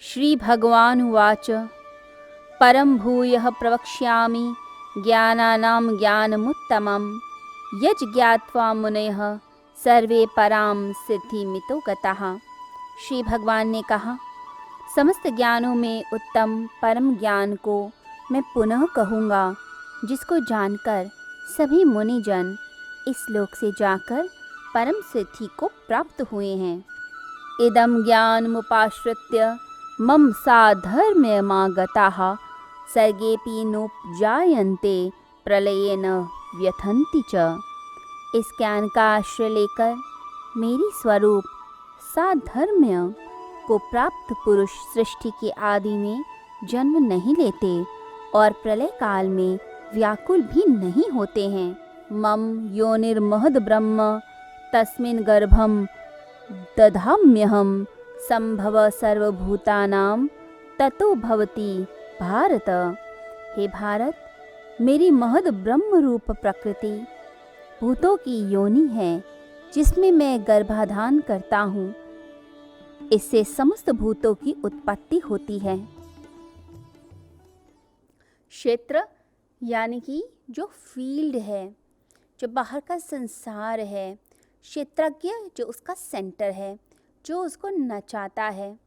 श्रीभगवानुवाच परं भूयः प्रवक्ष्यामि ज्ञानानां ज्ञानमुत्तमं यज्ज्ञात्वा मुनयः सर्वे परां सिद्धिमितो गताः। श्री भगवान ने कहा, समस्त ज्ञानों में उत्तम परम ज्ञान को मैं पुनः कहूँगा, जिसको जानकर सभी मुनिजन इस लोक से जाकर परम सिद्धि को प्राप्त हुए हैं। इदं ज्ञानमुपाश्रित्य मम साधर्म्यमागताः सर्गेऽपि नोपजायन्ते प्रलयेन व्यथन्ति च। इस ज्ञान का आश्रय लेकर मेरी स्वरूप साधर्म्य को प्राप्त पुरुष सृष्टि के आदि में जन्म नहीं लेते और प्रलय काल में व्याकुल भी नहीं होते हैं। मम योनिर्महद् ब्रह्म तस्मिन् गर्भं दधाम्यहं संभव सर्वभूतानां ततो भवति भारत। हे भारत, मेरी महद ब्रह्म रूप प्रकृति भूतों की योनि है, जिसमें मैं गर्भाधान करता हूँ। इससे समस्त भूतों की उत्पत्ति होती है। क्षेत्र यानी कि जो फील्ड है, जो बाहर का संसार है। क्षेत्रज्ञ जो उसका सेंटर है, जो उसको नचाता है,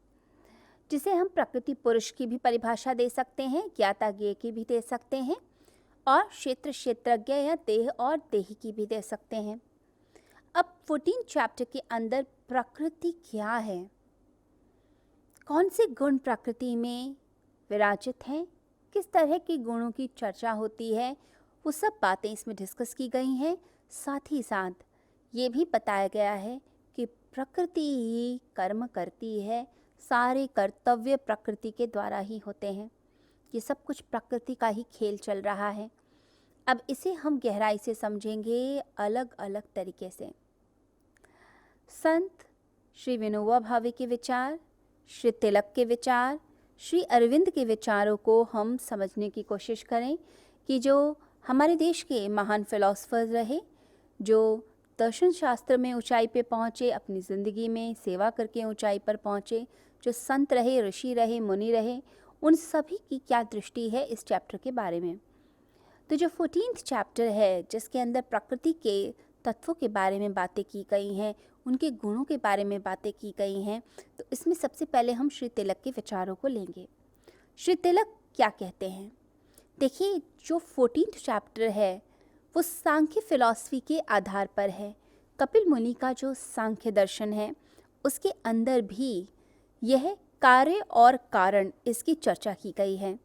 जिसे हम प्रकृति पुरुष की भी परिभाषा दे सकते हैं, ज्ञाता-ज्ञेय की भी दे सकते हैं, और क्षेत्र क्षेत्रज्ञ या देह और देही की भी दे सकते हैं। अब 14 चैप्टर के अंदर प्रकृति क्या है, कौन से गुण प्रकृति में विराजित हैं, किस तरह के गुणों की चर्चा होती है, वो सब बातें इसमें डिस्कस की गई हैं। साथ ही साथ ये भी बताया गया है कि प्रकृति ही कर्म करती है, सारे कर्तव्य प्रकृति के द्वारा ही होते हैं। ये सब कुछ प्रकृति का ही खेल चल रहा है। अब इसे हम गहराई से समझेंगे अलग अलग तरीके से। संत श्री विनोबा भावे के विचार, श्री तिलक के विचार, श्री अरविंद के विचारों को हम समझने की कोशिश करें कि जो हमारे देश के महान फिलोसफर्स रहे, जो दर्शन शास्त्र में ऊंचाई पे पहुँचे, अपनी ज़िंदगी में सेवा करके ऊंचाई पर पहुँचे, जो संत रहे, ऋषि रहे, मुनि रहे, उन सभी की क्या दृष्टि है इस चैप्टर के बारे में। तो जो 14th चैप्टर है, जिसके अंदर प्रकृति के तत्वों के बारे में बातें की गई हैं, उनके गुणों के बारे में बातें की गई हैं, तो इसमें सबसे पहले हम श्री तिलक के विचारों को लेंगे। श्री तिलक क्या कहते हैं? देखिए, जो 14th चैप्टर है वो सांख्य फिलॉसफी के आधार पर है। कपिल मुनि का जो सांख्य दर्शन है, उसके अंदर भी यह कार्य और कारण इसकी चर्चा की गई है।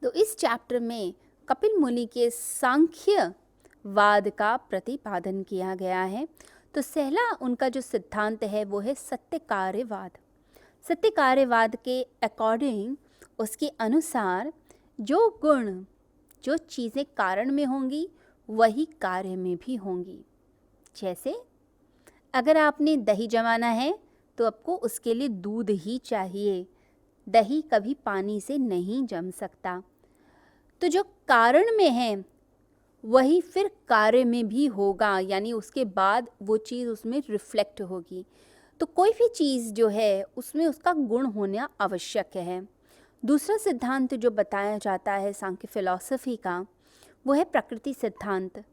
तो इस चैप्टर में कपिल मुनि के सांख्यवाद का प्रतिपादन किया गया है। तो पहला उनका जो सिद्धांत है वो है सत्य कार्यवाद। सत्य कार्यवाद के अकॉर्डिंग, उसके अनुसार जो गुण, जो चीज़ें कारण में होंगी वही कार्य में भी होंगी। जैसे अगर आपने दही जमाना है तो आपको उसके लिए दूध ही चाहिए, दही कभी पानी से नहीं जम सकता। तो जो कारण में है वही फिर कार्य में भी होगा, यानी उसके बाद वो चीज़ उसमें रिफ्लेक्ट होगी। तो कोई भी चीज़ जो है उसमें उसका गुण होना आवश्यक है। दूसरा सिद्धांत जो बताया जाता है सांख्य फिलॉसफी का, वो है प्रकृति सिद्धांत।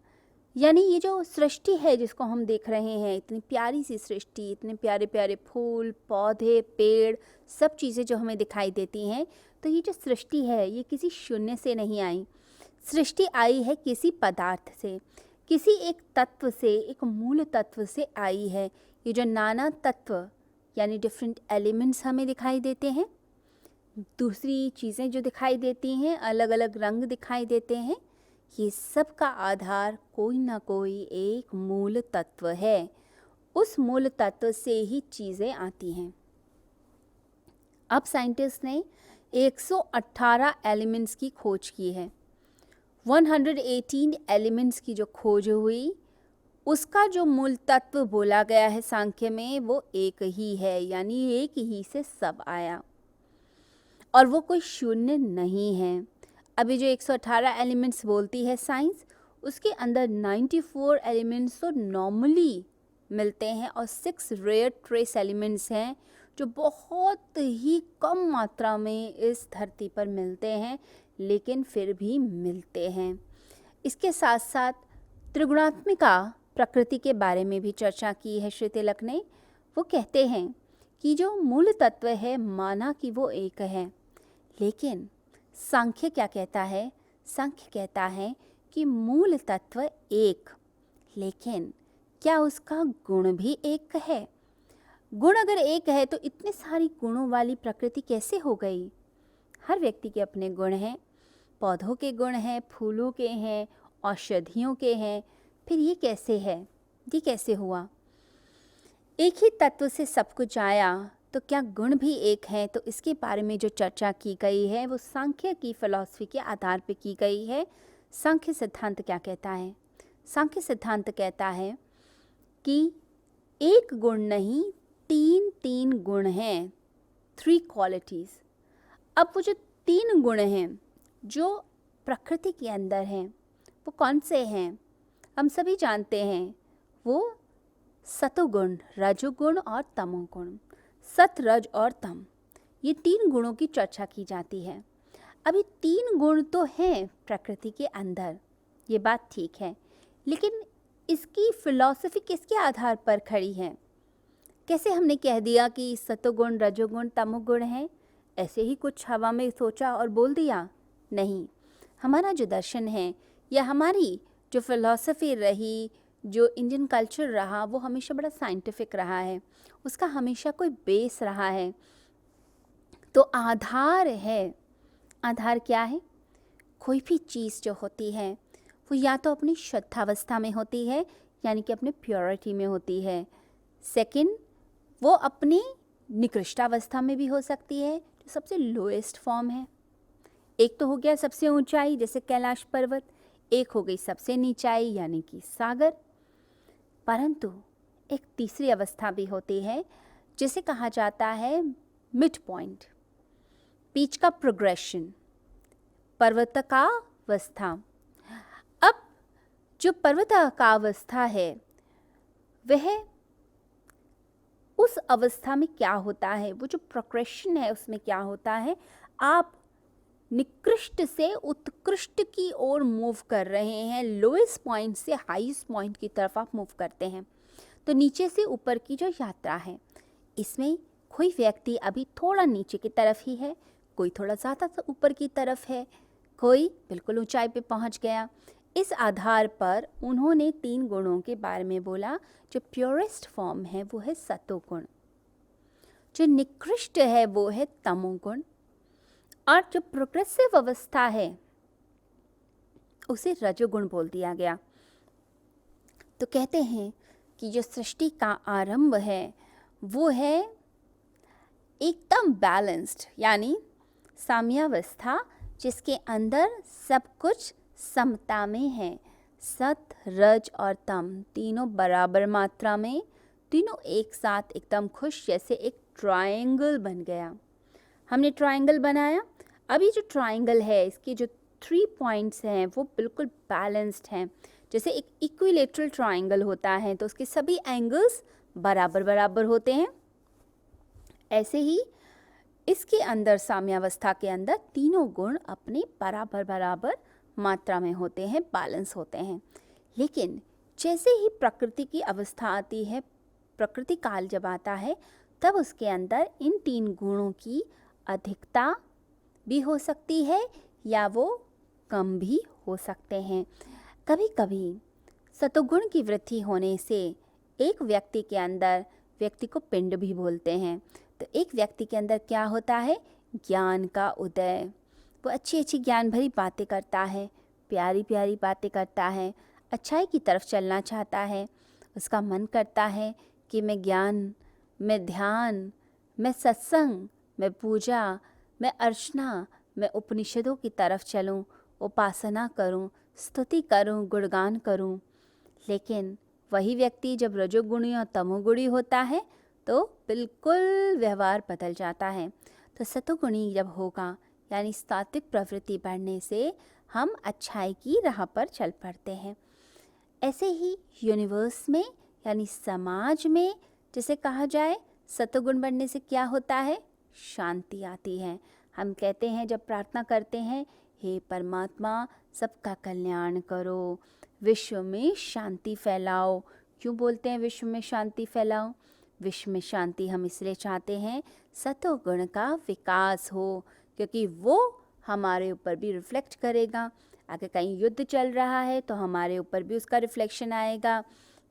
यानी ये जो सृष्टि है जिसको हम देख रहे हैं, इतनी प्यारी सी सृष्टि, इतने प्यारे प्यारे फूल, पौधे, पेड़, सब चीज़ें जो हमें दिखाई देती हैं, तो ये जो सृष्टि है ये किसी शून्य से नहीं आई। सृष्टि आई है किसी पदार्थ से, किसी एक तत्व से, एक मूल तत्व से आई है। ये जो नाना तत्व यानी डिफरेंट एलिमेंट्स हमें दिखाई देते हैं, दूसरी चीज़ें जो दिखाई देती हैं, अलग अलग रंग दिखाई देते हैं, ये सब का आधार कोई ना कोई एक मूल तत्व है। उस मूल तत्व से ही चीज़ें आती हैं। अब साइंटिस्ट ने 118 एलिमेंट्स की खोज की है। 118 एलिमेंट्स की जो खोज हुई, उसका जो मूल तत्व बोला गया है सांख्य में, वो एक ही है, यानी एक ही से सब आया और वो कोई शून्य नहीं है। अभी जो 118 एलिमेंट्स बोलती है साइंस, उसके अंदर 94 एलिमेंट्स तो नॉर्मली मिलते हैं और 6 रेयर ट्रेस एलिमेंट्स हैं जो बहुत ही कम मात्रा में इस धरती पर मिलते हैं, लेकिन फिर भी मिलते हैं। इसके साथ साथ त्रिगुणात्मिका प्रकृति के बारे में भी चर्चा की है श्री तिलक ने। वो कहते हैं कि जो मूल तत्व है, माना कि वो एक है, लेकिन सांख्य क्या कहता है? सांख्य कहता है कि मूल तत्व एक, लेकिन क्या उसका गुण भी एक है? गुण अगर एक है तो इतने सारी गुणों वाली प्रकृति कैसे हो गई? हर व्यक्ति के अपने गुण हैं, पौधों के गुण हैं, फूलों के हैं, औषधियों के हैं। फिर ये कैसे है? ये कैसे हुआ? एक ही तत्व से सब कुछ आया, तो क्या गुण भी एक हैं? तो इसके बारे में जो चर्चा की गई है वो सांख्य की फिलॉसफी के आधार पर की गई है। सांख्य सिद्धांत क्या कहता है? सांख्य सिद्धांत कहता है कि एक गुण नहीं, तीन गुण हैं, 3 क्वालिटीज़। अब वो जो 3 गुण हैं जो प्रकृति के अंदर हैं, वो कौन से हैं? हम सभी जानते हैं, वो सतोगुण, रजोगुण और तमोगुण। सत, रज और तम, ये 3 गुणों की चर्चा की जाती है। अब ये 3 गुण तो हैं प्रकृति के अंदर, ये बात ठीक है, लेकिन इसकी फिलॉसफी किसके आधार पर खड़ी है? कैसे हमने कह दिया कि सतोगुण, रजोगुण, तमोगुण है? ऐसे ही कुछ हवा में सोचा और बोल दिया? नहीं, हमारा जो दर्शन है या हमारी जो फिलॉसफी रही, जो इंडियन कल्चर रहा, वो हमेशा बड़ा साइंटिफिक रहा है, उसका हमेशा कोई बेस रहा है। तो आधार है। आधार क्या है? कोई भी चीज़ जो होती है वो या तो अपनी शुद्धावस्था में होती है, यानी कि अपने प्योरिटी में होती है। सेकंड, वो अपनी निकृष्टावस्था में भी हो सकती है, जो सबसे लोएस्ट फॉर्म है। एक तो हो गया सबसे ऊंचाई, जैसे कैलाश पर्वत, एक हो गई सबसे नीचाई, यानी कि सागर। परंतु एक तीसरी अवस्था भी होती है, जिसे कहा जाता है मिड पॉइंट, बीच का प्रोग्रेशन, पर्वतकावस्था। अब जो पर्वतकावस्था है, वह उस अवस्था में क्या होता है, वो जो प्रोग्रेशन है उसमें क्या होता है? आप निकृष्ट से उत्कृष्ट की ओर मूव कर रहे हैं, लोएस्ट पॉइंट से हाईएस्ट पॉइंट की तरफ आप मूव करते हैं। तो नीचे से ऊपर की जो यात्रा है, इसमें कोई व्यक्ति अभी थोड़ा नीचे की तरफ ही है, कोई थोड़ा ज़्यादा ऊपर की तरफ है, कोई बिल्कुल ऊंचाई पे पहुंच गया। इस आधार पर उन्होंने 3 गुणों के बारे में बोला। जो प्योरेस्ट फॉर्म है वो है सतोगुण, जो निकृष्ट है वो है तमोगुण, और जो प्रोग्रेसिव अवस्था है उसे रजोगुण बोल दिया गया। तो कहते हैं कि जो सृष्टि का आरंभ है वो है एकदम बैलेंस्ड, यानी साम्यावस्था, जिसके अंदर सब कुछ समता में है। सत, रज और तम तीनों बराबर मात्रा में, तीनों एक साथ एकदम खुश, जैसे एक ट्रायंगल बन गया। हमने ट्रायंगल बनाया, अभी जो ट्रायंगल है इसके जो 3 पॉइंट्स हैं वो बिल्कुल बैलेंस्ड हैं। जैसे एक इक्विलेटरल ट्रायंगल होता है तो उसके सभी एंगल्स बराबर बराबर होते हैं, ऐसे ही इसके अंदर साम्यावस्था के अंदर तीनों गुण अपने बराबर बराबर मात्रा में होते हैं, बैलेंस होते हैं। लेकिन जैसे ही प्रकृति की अवस्था आती है, प्रकृति काल जब आता है, तब उसके अंदर इन 3 गुणों की अधिकता भी हो सकती है या वो कम भी हो सकते हैं। कभी कभी सतोगुण की वृद्धि होने से एक व्यक्ति के अंदर, व्यक्ति को पिंड भी बोलते हैं, तो एक व्यक्ति के अंदर क्या होता है? ज्ञान का उदय। वो अच्छी अच्छी ज्ञान भरी बातें करता है, प्यारी प्यारी बातें करता है, अच्छाई की तरफ चलना चाहता है। उसका मन करता है कि मैं ज्ञान, मैं ध्यान, मैं सत्संग, मैं पूजा, मैं अर्चना, मैं उपनिषदों की तरफ चलूं, उपासना करूं, स्तुति करूं, गुणगान करूं। लेकिन वही व्यक्ति जब रजोगुणी और तमोगुणी होता है तो बिल्कुल व्यवहार बदल जाता है। तो सतोगुणी जब होगा, यानी सात्विक प्रवृत्ति बढ़ने से हम अच्छाई की राह पर चल पड़ते हैं। ऐसे ही यूनिवर्स में, यानी समाज में, जिसे कहा जाए सतोगुण बढ़ने से क्या होता है? शांति आती है। हम कहते हैं जब प्रार्थना करते हैं, हे परमात्मा सबका कल्याण करो, विश्व में शांति फैलाओ। क्यों बोलते हैं विश्व में शांति फैलाओ? विश्व में शांति हम इसलिए चाहते हैं सतोगुण का विकास हो, क्योंकि वो हमारे ऊपर भी रिफ्लेक्ट करेगा। अगर कहीं युद्ध चल रहा है तो हमारे ऊपर भी उसका रिफ्लेक्शन आएगा।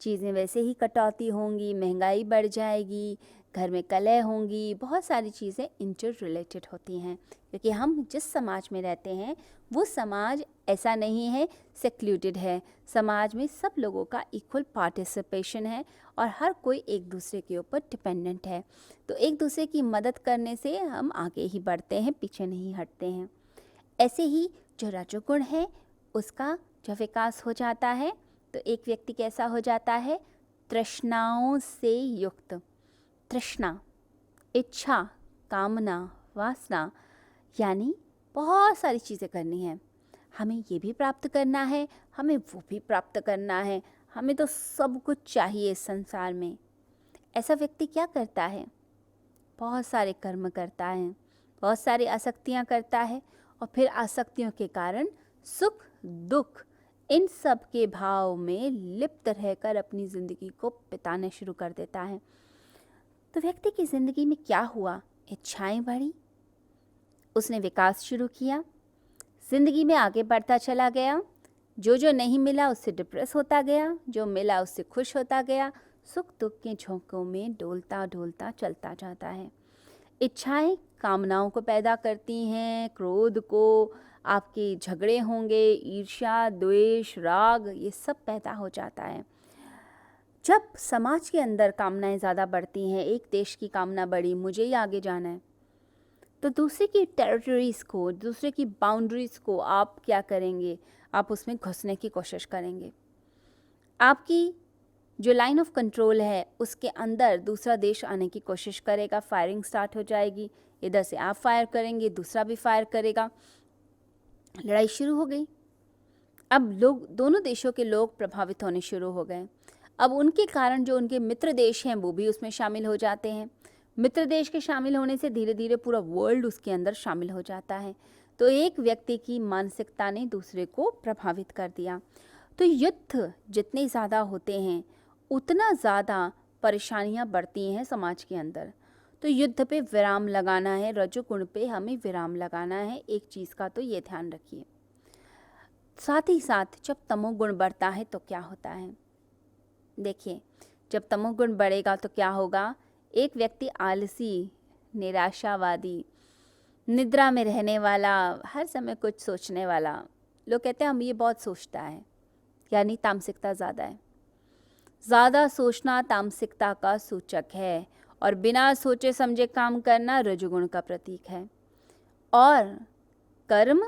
चीज़ें वैसे ही कटौती होंगी, महंगाई बढ़ जाएगी, घर में कलह होंगी, बहुत सारी चीज़ें इंटर रिलेटेड होती हैं, क्योंकि हम जिस समाज में रहते हैं वो समाज ऐसा नहीं है सेक्लूडेड है। समाज में सब लोगों का इक्वल पार्टिसिपेशन है और हर कोई एक दूसरे के ऊपर डिपेंडेंट है। तो एक दूसरे की मदद करने से हम आगे ही बढ़ते हैं, पीछे नहीं हटते हैं। ऐसे ही जो रजोगुण है उसका जब विकास हो जाता है तो एक व्यक्ति कैसा हो जाता है? तृष्णाओं से युक्त। तृष्णा, इच्छा, कामना, वासना, यानी बहुत सारी चीज़ें करनी है। हमें ये भी प्राप्त करना है, हमें वो भी प्राप्त करना है, हमें तो सब कुछ चाहिए इस संसार में। ऐसा व्यक्ति क्या करता है? बहुत सारे कर्म करता है, बहुत सारी आसक्तियाँ करता है और फिर आसक्तियों के कारण सुख दुख इन सब के भाव में लिप्त रहकर अपनी ज़िंदगी को बिताना शुरू कर देता है। तो व्यक्ति की ज़िंदगी में क्या हुआ? इच्छाएं बढ़ी, उसने विकास शुरू किया, ज़िंदगी में आगे बढ़ता चला गया। जो जो नहीं मिला उससे डिप्रेस होता गया, जो मिला उससे खुश होता गया, सुख दुख के झोंकों में डोलता डोलता चलता जाता है। इच्छाएं कामनाओं को पैदा करती हैं, क्रोध को, आपके झगड़े होंगे, ईर्ष्या, द्वेष, राग, ये सब पैदा हो जाता है। जब समाज के अंदर कामनाएं ज़्यादा बढ़ती हैं, एक देश की कामना बढ़ी, मुझे ही आगे जाना है, तो दूसरे की टेरिटरीज़ को, दूसरे की बाउंड्रीज़ को आप क्या करेंगे? आप उसमें घुसने की कोशिश करेंगे। आपकी जो लाइन ऑफ कंट्रोल है उसके अंदर दूसरा देश आने की कोशिश करेगा, फायरिंग स्टार्ट हो जाएगी। इधर से आप फायर करेंगे, दूसरा भी फायर करेगा, लड़ाई शुरू हो गई। अब लोग, दोनों देशों के लोग प्रभावित होने शुरू हो गए। अब उनके कारण जो उनके मित्र देश हैं वो भी उसमें शामिल हो जाते हैं। मित्र देश के शामिल होने से धीरे धीरे पूरा वर्ल्ड उसके अंदर शामिल हो जाता है। तो एक व्यक्ति की मानसिकता ने दूसरे को प्रभावित कर दिया। तो युद्ध जितने ज़्यादा होते हैं उतना ज़्यादा परेशानियां बढ़ती हैं समाज के अंदर। तो युद्ध पे विराम लगाना है, रजोगुण पे हमें विराम लगाना है। एक चीज़ का तो ये ध्यान रखिए। साथ ही साथ जब तमोगुण बढ़ता है तो क्या होता है? देखिए, जब तमोगुण बढ़ेगा तो क्या होगा? एक व्यक्ति आलसी, निराशावादी, निद्रा में रहने वाला, हर समय कुछ सोचने वाला, लोग कहते हैं हम ये बहुत सोचता है, यानी तामसिकता ज़्यादा है। ज़्यादा सोचना तामसिकता का सूचक है और बिना सोचे समझे काम करना रजोगुण का प्रतीक है। और कर्म,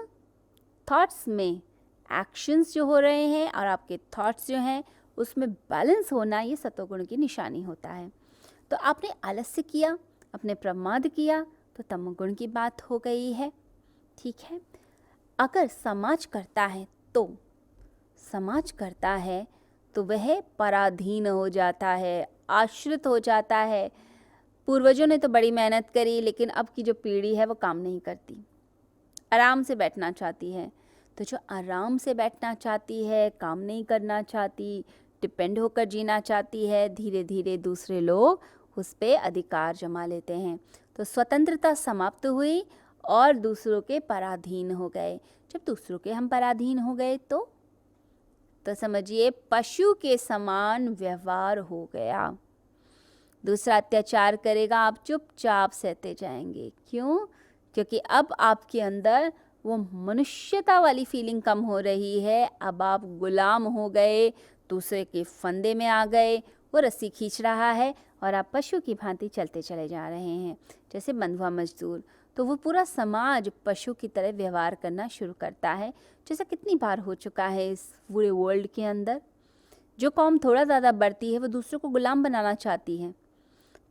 थॉट्स में एक्शंस जो हो रहे हैं और आपके थॉट्स जो हैं उसमें बैलेंस होना, ये सतोगुण की निशानी होता है। तो आपने आलस्य किया, आपने प्रमाद किया, तो तमोगुण की बात हो गई है। ठीक है। अगर समाज करता है तो समाज करता है तो वह पराधीन हो जाता है, आश्रित हो जाता है। पूर्वजों ने तो बड़ी मेहनत करी, लेकिन अब की जो पीढ़ी है वो काम नहीं करती, आराम से बैठना चाहती है। तो जो आराम से बैठना चाहती है, काम नहीं करना चाहती, डिपेंड होकर जीना चाहती है, धीरे धीरे दूसरे लोग उस पर अधिकार जमा लेते हैं। तो स्वतंत्रता समाप्त हुई और दूसरों के पराधीन हो गए। जब दूसरों के हम पराधीन हो गए तो समझिए पशु के समान व्यवहार हो गया। दूसरा अत्याचार करेगा, आप चुपचाप सहते जाएंगे। क्यों? क्योंकि अब आपके अंदर वो मनुष्यता वाली फीलिंग कम हो रही है। अब आप गुलाम हो गए, दूसरे के फंदे में आ गए, वो रस्सी खींच रहा है और आप पशु की भांति चलते चले जा रहे हैं, जैसे बंधुआ मजदूर। तो वो पूरा समाज पशु की तरह व्यवहार करना शुरू करता है, जैसा कितनी बार हो चुका है इस पूरे वर्ल्ड के अंदर। जो कौम थोड़ा ज़्यादा बढ़ती है वो दूसरों को गुलाम बनाना चाहती है।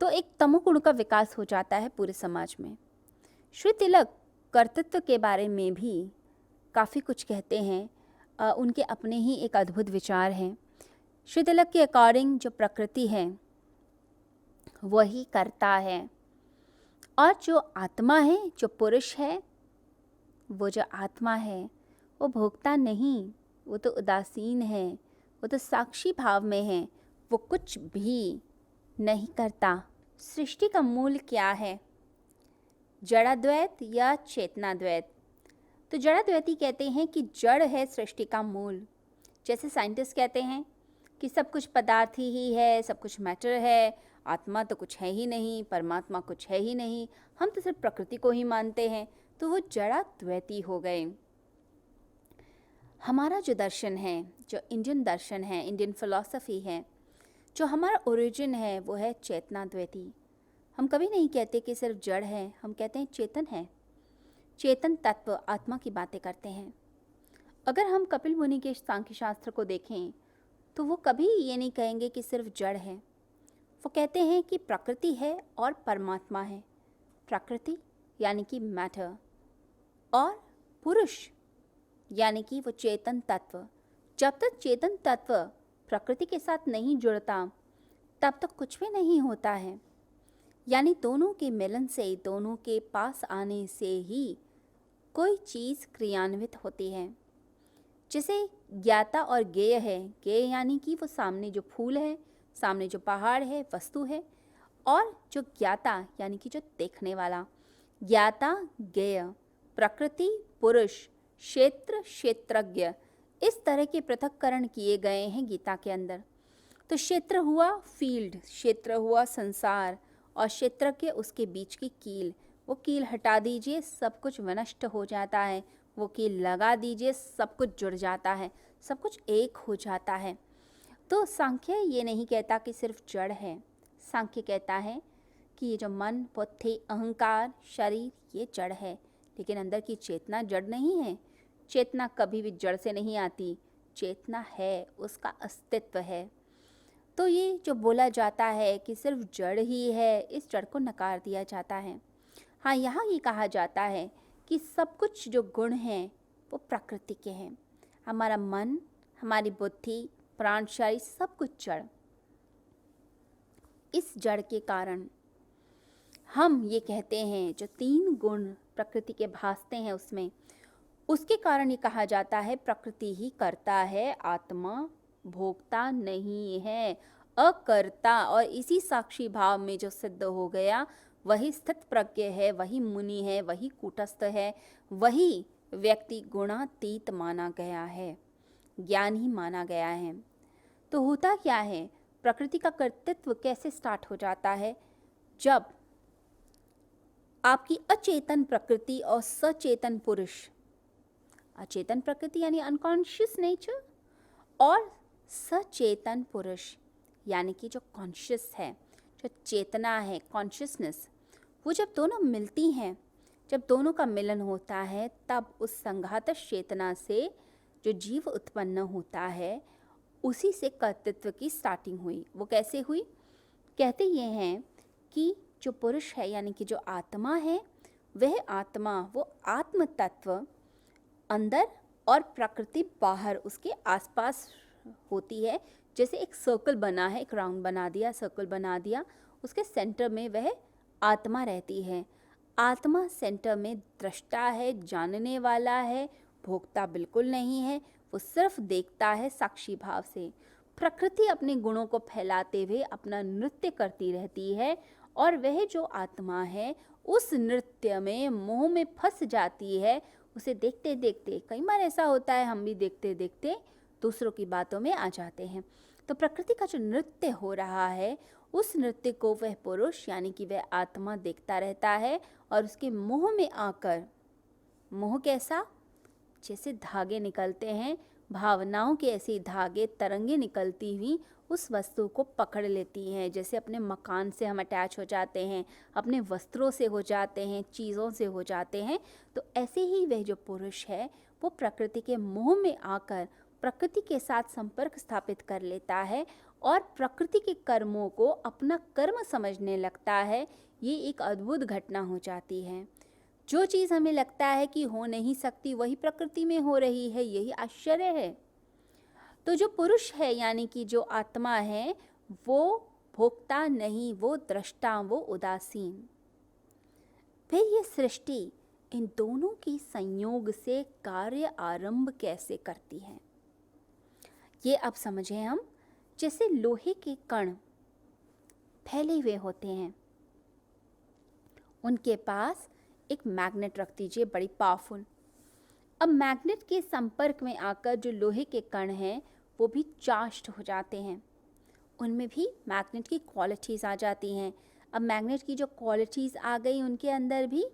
तो एक तमोगुण का विकास हो जाता है पूरे समाज में। श्री तिलक कर्तृत्व के बारे में भी काफ़ी कुछ कहते हैं। उनके अपने ही एक अद्भुत विचार हैं। श्री तिलक के अकॉर्डिंग जो प्रकृति है वही करता है। और जो आत्मा है, जो पुरुष है, वो जो आत्मा है वो भोगता नहीं, वो तो उदासीन है, वो तो साक्षी भाव में है, वो कुछ भी नहीं करता। सृष्टि का मूल क्या है, जड़ाद्वैत या चेतनाद्वैत? तो जड़ाद्वैती कहते हैं कि जड़ है सृष्टि का मूल। जैसे साइंटिस्ट कहते हैं कि सब कुछ पदार्थ ही है, सब कुछ मैटर है, आत्मा तो कुछ है ही नहीं, परमात्मा कुछ है ही नहीं, हम तो सिर्फ प्रकृति को ही मानते हैं, तो वो जड़ाद्वैती हो गए। हमारा जो दर्शन है, जो इंडियन दर्शन है, इंडियन फिलॉसफी है, जो हमारा ओरिजिन है, वो है चेतनाद्वैती। हम कभी नहीं कहते कि सिर्फ जड़ है, हम कहते हैं चेतन है। चेतन तत्व आत्मा की बातें करते हैं। अगर हम कपिल मुनि के सांख्य शास्त्र को देखें तो वो कभी ये नहीं कहेंगे कि सिर्फ जड़ है, वो कहते हैं कि प्रकृति है और परमात्मा है। प्रकृति यानी कि मैटर, और पुरुष यानी कि वो चेतन तत्व। जब तक चेतन तत्व प्रकृति के साथ नहीं जुड़ता तब तक कुछ भी नहीं होता है। यानी दोनों के मिलन से, दोनों के पास आने से ही कोई चीज़ क्रियान्वित होती है। जैसे ज्ञाता और ज्ञेय है, ज्ञेय यानी कि वो सामने जो फूल है, सामने जो पहाड़ है, वस्तु है, और जो ज्ञाता यानी कि जो देखने वाला। ज्ञाता, ज्ञेय, प्रकृति, पुरुष, क्षेत्र, क्षेत्रज्ञ, इस तरह के पृथक्करण किए गए हैं गीता के अंदर। तो क्षेत्र हुआ फील्ड, क्षेत्र हुआ संसार, और क्षेत्रज्ञ उसके बीच की कील। वो कील हटा दीजिए, सब कुछ विनष्ट हो जाता है। वो कील लगा दीजिए, सब कुछ जुड़ जाता है, सब कुछ एक हो जाता है। तो सांख्य ये नहीं कहता कि सिर्फ जड़ है। सांख्य कहता है कि ये जो मन, बुद्धि, अहंकार, शरीर, ये जड़ है, लेकिन अंदर की चेतना जड़ नहीं है। चेतना कभी भी जड़ से नहीं आती, चेतना है, उसका अस्तित्व है। तो ये जो बोला जाता है कि सिर्फ जड़ ही है, इस जड़ को नकार दिया जाता है। हाँ, यहाँ ये कहा जाता है कि सब कुछ जो गुण हैं वो प्रकृति के हैं। हमारा मन, हमारी बुद्धि, प्राण, शरीर, सब कुछ जड़। इस जड़ के कारण हम ये कहते हैं जो 3 गुण प्रकृति के भासते हैं उसमें, उसके कारण ये कहा जाता है प्रकृति ही करता है, आत्मा भोगता नहीं है, अकर्ता। और इसी साक्षी भाव में जो सिद्ध हो गया वही स्थित प्रज्ञ है, वही मुनि है, वही कूटस्थ है, वही व्यक्ति गुणातीत माना गया है, ज्ञानी माना गया है। तो होता क्या है, प्रकृति का कर्तृत्व कैसे स्टार्ट हो जाता है, जब आपकी अचेतन प्रकृति और सचेतन पुरुष, अचेतन प्रकृति यानी अनकॉन्शियस नेचर, और सचेतन पुरुष यानी कि जो कॉन्शियस है, जो चेतना है, कॉन्शियसनेस, वो जब दोनों मिलती हैं, जब दोनों का मिलन होता है, तब उस संघात चेतना से जो जीव उत्पन्न होता है, उसी से कर्तृत्व की स्टार्टिंग हुई। वो कैसे हुई? कहते ये हैं कि जो पुरुष है यानी कि जो आत्मा है, वह आत्मा, वो आत्म तत्व अंदर और प्रकृति बाहर, उसके आसपास होती है। जैसे एक सर्कल बना है, एक राउंड बना दिया, सर्कल बना दिया, उसके सेंटर में वह आत्मा रहती है। आत्मा सेंटर में दृष्टा है, जानने वाला है, भोगता बिल्कुल नहीं है, वो सिर्फ देखता है साक्षी भाव से। प्रकृति अपने गुणों को फैलाते हुए अपना नृत्य करती रहती है, और वह जो आत्मा है उस नृत्य में मोह में फंस जाती है। उसे देखते देखते, कई बार ऐसा होता है हम भी देखते देखते दूसरों की बातों में आ जाते हैं। तो प्रकृति का जो नृत्य हो रहा है, उस नृत्य को वह पुरुष यानी कि वह आत्मा देखता रहता है, और उसके मोह में आकर, मोह कैसा, जैसे धागे निकलते हैं, भावनाओं के ऐसे धागे, तरंगे निकलती हुई उस वस्तु को पकड़ लेती हैं। जैसे अपने मकान से हम अटैच हो जाते हैं, अपने वस्त्रों से हो जाते हैं, चीज़ों से हो जाते हैं, तो ऐसे ही वह जो पुरुष है वो प्रकृति के मोह में आकर प्रकृति के साथ संपर्क स्थापित कर लेता है, और प्रकृति के कर्मों को अपना कर्म समझने लगता है। ये एक अद्भुत घटना हो जाती है। जो चीज़ हमें लगता है कि हो नहीं सकती, वही प्रकृति में हो रही है, यही आश्चर्य है। तो जो पुरुष है यानी कि जो आत्मा है, वो भोक्ता नहीं वो दृष्टा वो उदासीन। फिर ये सृष्टि इन दोनों की संयोग से कार्य आरंभ कैसे करती है, ये अब समझें हम। जैसे लोहे के कण फैले हुए होते हैं, उनके पास एक मैग्नेट रख दीजिए बड़ी पावरफुल। अब मैग्नेट के संपर्क में आकर जो लोहे के कण हैं वो भी चार्ज्ड हो जाते हैं, उनमें भी मैग्नेट की क्वालिटीज़ आ जाती हैं। अब मैग्नेट की जो क्वालिटीज़ आ गई उनके अंदर भी,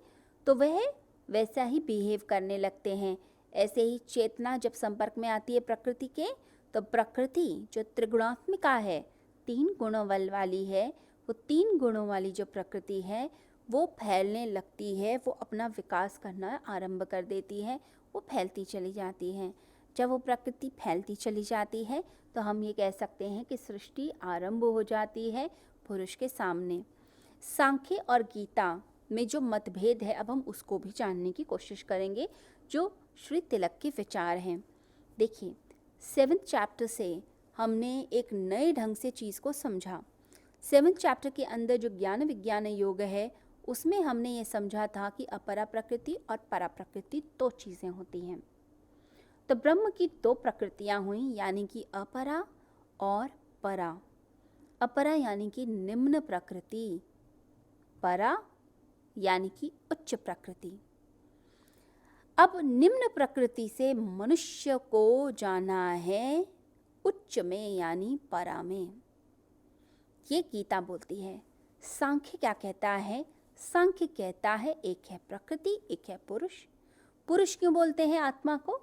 तो वह वैसा ही बिहेव करने लगते हैं। ऐसे ही चेतना जब संपर्क में आती है प्रकृति के, तो प्रकृति जो त्रिगुणात्मिका है, 3 गुणों वाली है, वो 3 गुणों वाली जो प्रकृति है वो फैलने लगती है, वो अपना विकास करना आरंभ कर देती है, वो फैलती चली जाती है। जब वो प्रकृति फैलती चली जाती है तो हम ये कह सकते हैं कि सृष्टि आरंभ हो जाती है पुरुष के सामने। सांख्य और गीता में जो मतभेद है, अब हम उसको भी जानने की कोशिश करेंगे, जो श्री तिलक के विचार हैं। देखिए, 7th चैप्टर से हमने एक नए ढंग से चीज़ को समझा। 7th चैप्टर के अंदर जो ज्ञान विज्ञान योग है, उसमें हमने ये समझा था कि अपरा प्रकृति और परा प्रकृति 2 चीज़ें होती हैं। तो ब्रह्म की 2 प्रकृतियां हुई, यानी कि अपरा और परा। अपरा यानी कि निम्न प्रकृति, परा यानी कि उच्च प्रकृति। अब निम्न प्रकृति से मनुष्य को जाना है उच्च में यानी परा में, ये गीता बोलती है। सांख्य क्या कहता है? सांख्य कहता है एक है प्रकृति, एक है पुरुष। पुरुष क्यों बोलते हैं आत्मा को?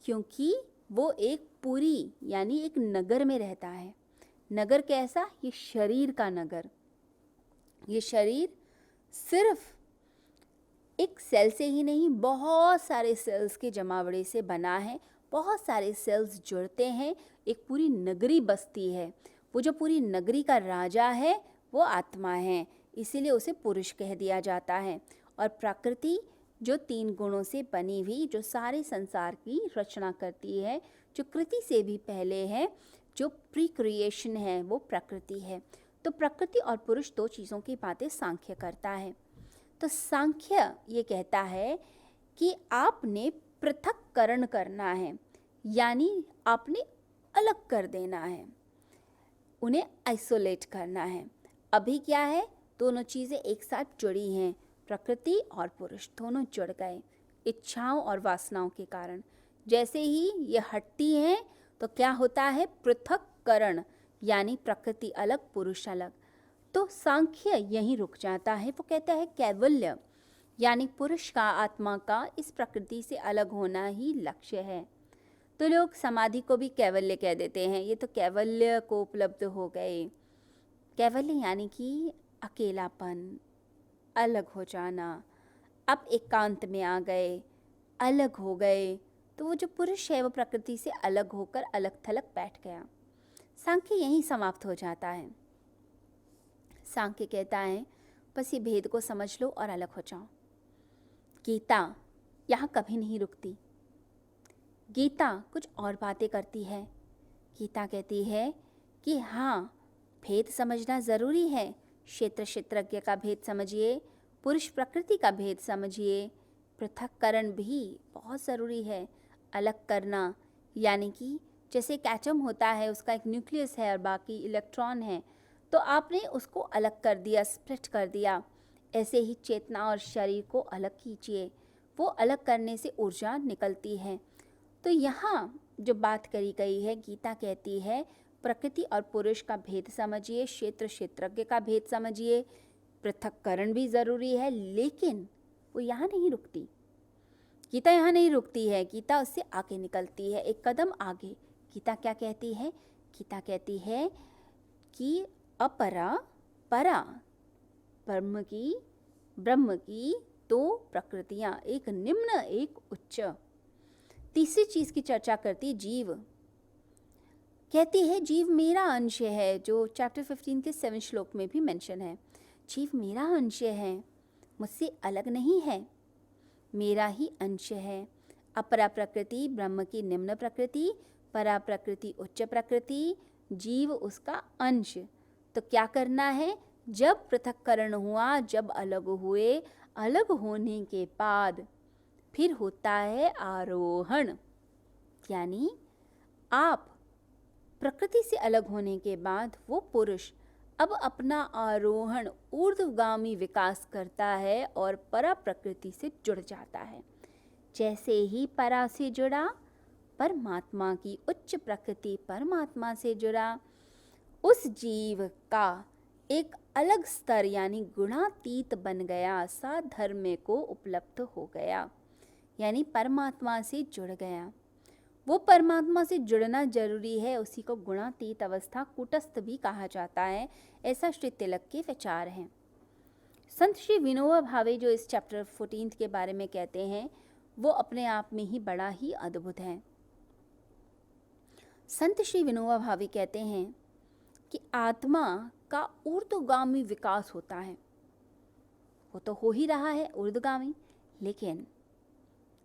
क्योंकि वो एक पुरी यानी एक नगर में रहता है। नगर कैसा? ये शरीर का नगर। ये शरीर सिर्फ एक सेल से ही नहीं, बहुत सारे सेल्स के जमावड़े से बना है। बहुत सारे सेल्स जुड़ते हैं, एक पूरी नगरी बसती है। वो जो पूरी नगरी का राजा है वो आत्मा है, इसीलिए उसे पुरुष कह दिया जाता है। और प्रकृति जो 3 गुणों से बनी हुई, जो सारे संसार की रचना करती है, जो कृति से भी पहले है, जो प्री क्रिएशन है, वो प्रकृति है। तो प्रकृति और पुरुष 2 चीज़ों की बातें सांख्य करता है। तो सांख्य ये कहता है कि आपने पृथक्करण करना है, यानी आपने अलग कर देना है, उन्हें आइसोलेट करना है। अभी क्या है? दोनों चीज़ें एक साथ जुड़ी हैं, प्रकृति और पुरुष दोनों जुड़ गए इच्छाओं और वासनाओं के कारण। जैसे ही ये हटती हैं तो क्या होता है? पृथक्करण, यानी प्रकृति अलग, पुरुष अलग। तो सांख्य यहीं रुक जाता है। वो कहता है कैवल्य, यानी पुरुष का, आत्मा का इस प्रकृति से अलग होना ही लक्ष्य है। तो लोग समाधि को भी कैवल्य कह देते हैं, ये तो कैवल्य को उपलब्ध हो गए। कैवल्य यानी कि अकेलापन, अलग हो जाना। अब एकांत में आ गए, अलग हो गए, तो वो जो पुरुष है वो प्रकृति से अलग होकर अलग थलग बैठ गया। सांख्य यहीं समाप्त हो जाता है। सांख्य कहता है बस ये भेद को समझ लो और अलग हो जाओ। गीता यहाँ कभी नहीं रुकती। गीता कुछ और बातें करती है। गीता कहती है कि हाँ, भेद समझना ज़रूरी है। क्षेत्र क्षेत्रज्ञ का भेद समझिए, पुरुष प्रकृति का भेद समझिए। पृथक्करण भी बहुत ज़रूरी है, अलग करना। यानी कि जैसे एक एटम होता है, उसका एक न्यूक्लियस है और बाकी इलेक्ट्रॉन है, तो आपने उसको अलग कर दिया, स्प्लिट कर दिया। ऐसे ही चेतना और शरीर को अलग कीजिए, वो अलग करने से ऊर्जा निकलती है। तो यहाँ जो बात करी गई है, गीता कहती है प्रकृति और पुरुष का भेद समझिए, क्षेत्र क्षेत्रज्ञ का भेद समझिए, पृथक्करण भी ज़रूरी है। लेकिन वो यहाँ नहीं रुकती, गीता यहाँ नहीं रुकती है, गीता उससे आगे निकलती है, एक कदम आगे। गीता क्या कहती है? गीता कहती है कि अपरा परा, ब्रह्म की 2 प्रकृतियाँ, एक निम्न एक उच्च। तीसरी चीज़ की चर्चा करती जीव। कहती है जीव मेरा अंश है, जो चैप्टर 15 के 7 श्लोक में भी मेंशन है। जीव मेरा अंश है, मुझसे अलग नहीं है, मेरा ही अंश है। अपरा प्रकृति ब्रह्म की निम्न प्रकृति, परा प्रकृति उच्च प्रकृति, जीव उसका अंश। तो क्या करना है, जब पृथक्करण हुआ, जब अलग हुए, अलग होने के बाद फिर होता है आरोहण। यानी आप प्रकृति से अलग होने के बाद वो पुरुष अब अपना आरोहण ऊर्ध्वगामी विकास करता है और परा प्रकृति से जुड़ जाता है। जैसे ही परा से जुड़ा, परमात्मा की उच्च प्रकृति परमात्मा से जुड़ा, उस जीव का एक अलग स्तर यानी गुणातीत बन गया, साधर्म्य को उपलब्ध हो गया, यानी परमात्मा से जुड़ गया। वो परमात्मा से जुड़ना जरूरी है, उसी को गुणातीत अवस्था, कूटस्थ भी कहा जाता है। ऐसा श्री तिलक के विचार हैं। संत श्री विनोबा भावे जो इस चैप्टर 14 के बारे में कहते हैं, वो अपने आप में ही बड़ा ही अद्भुत है। संत श्री विनोबा भावे कहते हैं कि आत्मा का ऊर्ध्वगामी विकास होता है। वो तो हो ही रहा है ऊर्ध्वगामी, लेकिन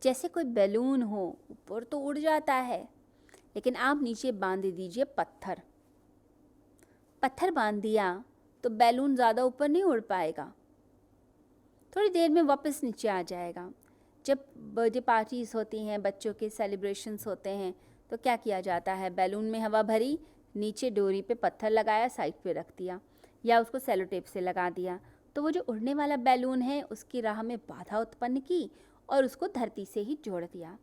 जैसे कोई बैलून हो, ऊपर तो उड़ जाता है, लेकिन आप नीचे बांध दीजिए पत्थर बांध दिया तो बैलून ज़्यादा ऊपर नहीं उड़ पाएगा, थोड़ी देर में वापस नीचे आ जाएगा। जब बर्थडे पार्टीज होती हैं, बच्चों के सेलिब्रेशंस होते हैं, तो क्या किया जाता है, बैलून में हवा भरी, नीचे डोरी पे पत्थर लगाया, साइड पे रख दिया या उसको सेलो टेप से लगा दिया, तो वो जो उड़ने वाला बैलून है उसकी राह में बाधा उत्पन्न की और उसको धरती से ही जोड़ दिया।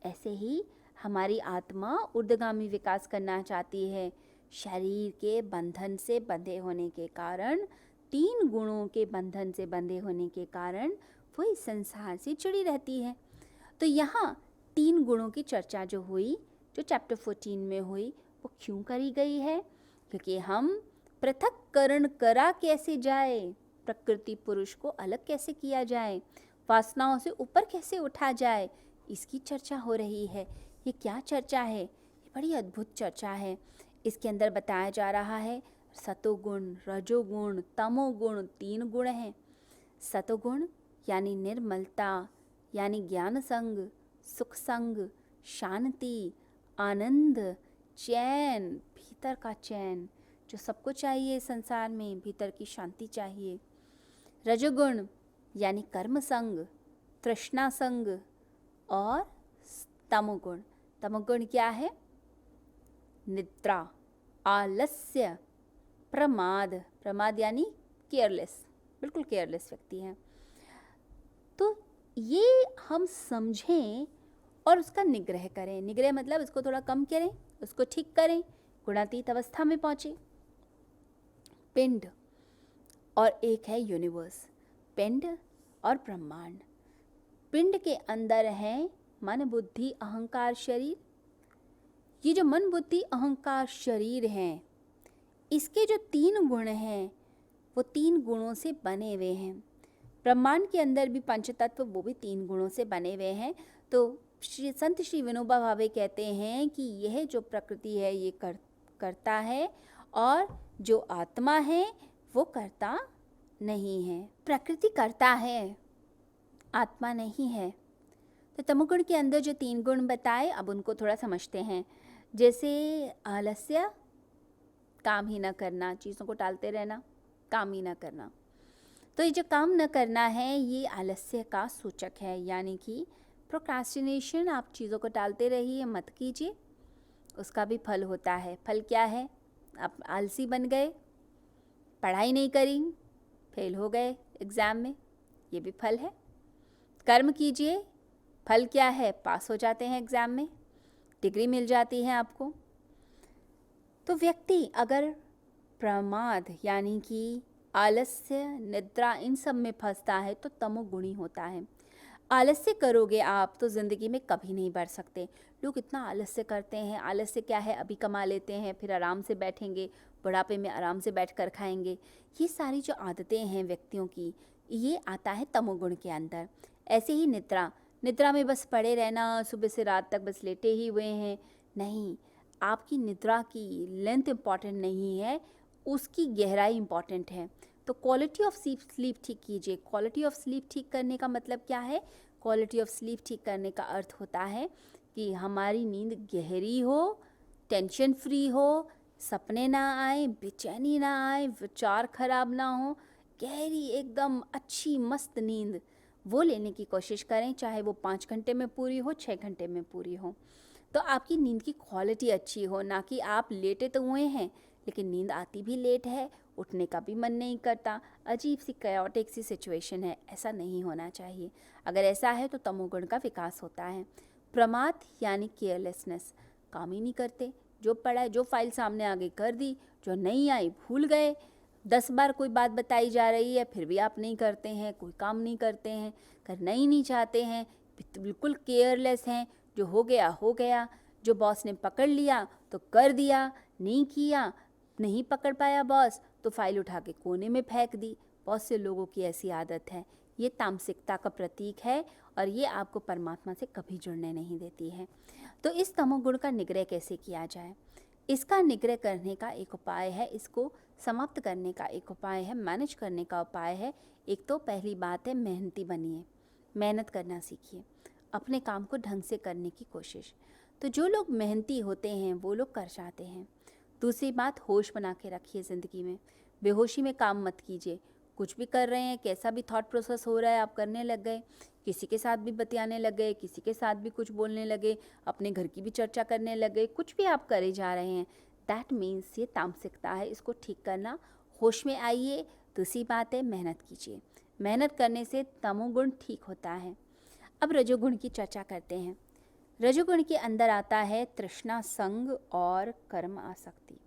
ऐसे ही हमारी आत्मा ऊर्ध्वगामी विकास करना चाहती है। शरीर के बंधन से बंधे होने के कारण, 3 गुणों के बंधन से बंधे होने के कारण वो इस संसार से जुड़ी रहती है। तो यहाँ 3 गुणों की चर्चा जो हुई, जो चैप्टर 14 में हुई, वो क्यों करी गई है? क्योंकि हम पृथक्करण करा कैसे जाए, प्रकृति पुरुष को अलग कैसे किया जाए, वासनाओं से ऊपर कैसे उठा जाए, इसकी चर्चा हो रही है। ये क्या चर्चा है? ये बड़ी अद्भुत चर्चा है। इसके अंदर बताया जा रहा है सतोगुण, रजोगुण, तमोगुण, 3 गुण हैं। सतोगुण यानी निर्मलता, यानी ज्ञान संग, सुख संग, शांति, आनंद, चैन, भीतर का चैन जो सबको चाहिए संसार में, भीतर की शांति चाहिए। रजोगुण यानी कर्म संग, तृष्णा संग, और तमोगुण, तमोगुण क्या है? निद्रा, आलस्य, प्रमाद, प्रमाद यानी केयरलेस, बिल्कुल केयरलेस व्यक्ति है। तो ये हम समझें और उसका निग्रह करें। निग्रह मतलब इसको थोड़ा कम करें, उसको ठीक करें, गुणातीत अवस्था में पहुँचे। पिंड और एक है यूनिवर्स, पिंड और ब्रह्मांड। पिंड के अंदर है मन, बुद्धि, अहंकार, शरीर। ये जो मन, बुद्धि, अहंकार, शरीर हैं, इसके जो 3 गुण हैं, वो 3 गुणों से बने हुए हैं। ब्रह्मांड के अंदर भी पंचतत्व, वो भी 3 गुणों से बने हुए हैं। तो संत श्री विनोबा भावे कहते हैं कि यह जो प्रकृति है ये करता है, और जो आत्मा है वो करता नहीं है। प्रकृति करता है, आत्मा नहीं है। तो तमोगुण के अंदर जो 3 गुण बताए, अब उनको थोड़ा समझते हैं। जैसे आलस्य, काम ही ना करना, चीज़ों को टालते रहना, काम ही ना करना। तो ये जो काम न करना है, ये आलस्य का सूचक है, यानी कि प्रोक्रास्टिनेशन। आप चीज़ों को टालते रहिए, मत कीजिए, उसका भी फल होता है। फल क्या है? आप आलसी बन गए, पढ़ाई नहीं करी, फेल हो गए एग्ज़ाम में, ये भी फल है। कर्म कीजिए, फल क्या है? पास हो जाते हैं एग्ज़ाम में, डिग्री मिल जाती है आपको। तो व्यक्ति अगर प्रमाद यानी कि आलस्य, निद्रा, इन सब में फंसता है तो तमोगुणी होता है। आलस्य करोगे आप तो ज़िंदगी में कभी नहीं बढ़ सकते। लोग इतना आलस्य करते हैं। आलस्य क्या है? अभी कमा लेते हैं, फिर आराम से बैठेंगे, बुढ़ापे में आराम से बैठकर खाएंगे। ये सारी जो आदतें हैं व्यक्तियों की, ये आता है तमोगुण के अंदर। ऐसे ही निद्रा, निद्रा में बस पड़े रहना, सुबह से रात तक बस लेटे ही हुए हैं। नहीं, आपकी निद्रा की लेंथ इम्पॉर्टेंट नहीं है, उसकी गहराई इम्पॉर्टेंट है। तो क्वालिटी ऑफ स्लीप ठीक कीजिए। क्वालिटी ऑफ स्लीप ठीक करने का मतलब क्या है? क्वालिटी ऑफ स्लीप ठीक करने का अर्थ होता है कि हमारी नींद गहरी हो, टेंशन फ्री हो, सपने ना आए, बेचैनी ना आए, विचार खराब ना हो, गहरी एकदम अच्छी मस्त नींद वो लेने की कोशिश करें, चाहे वो 5 घंटे में पूरी हो, 6 घंटे में पूरी हो। तो आपकी नींद की क्वालिटी अच्छी हो, ना कि आप लेटे तो हुए हैं लेकिन नींद आती भी लेट है, उठने का भी मन नहीं करता, अजीब सी कैओटिक सी सिचुएशन है। ऐसा नहीं होना चाहिए। अगर ऐसा है तो तमोगुण का विकास होता है। प्रमाद यानी केयरलेसनेस, काम ही नहीं करते, जो पढ़ा है, जो फाइल सामने आ गई कर दी, जो नहीं आई भूल गए। 10 बार कोई बात बताई जा रही है फिर भी आप नहीं करते हैं, कोई काम नहीं करते हैं, करना ही नहीं चाहते हैं, बिल्कुल केयरलेस हैं। जो हो गया, जो बॉस ने पकड़ लिया तो कर दिया, नहीं किया, नहीं पकड़ पाया बॉस तो फाइल उठा के कोने में फेंक दी। बहुत से लोगों की ऐसी आदत है। ये तामसिकता का प्रतीक है और ये आपको परमात्मा से कभी जुड़ने नहीं देती है। तो इस तमोगुण का निग्रह कैसे किया जाए? इसका निग्रह करने का एक उपाय है, इसको समाप्त करने का एक उपाय है, मैनेज करने का उपाय है। एक तो पहली बात है, मेहनती बनिए, मेहनत करना सीखिए, अपने काम को ढंग से करने की कोशिश। तो जो लोग मेहनती होते हैं वो लोग कर जाते हैं। दूसरी बात, होश बना के रखिए ज़िंदगी में, बेहोशी में काम मत कीजिए। कुछ भी कर रहे हैं, कैसा भी थॉट प्रोसेस हो रहा है, आप करने लग गए, किसी के साथ भी बतियाने लग गए, किसी के साथ भी कुछ बोलने लगे, अपने घर की भी चर्चा करने लग गए, कुछ भी आप करे जा रहे हैं, दैट मीन्स ये तामसिकता है। इसको ठीक करना, होश में आइए। दूसरी बात है, मेहनत कीजिए, मेहनत करने से तमोगुण ठीक होता है। अब रजोगुण की चर्चा करते हैं। रजोगुण के अंदर आता है तृष्णा, संग और कर्म आसक्ति।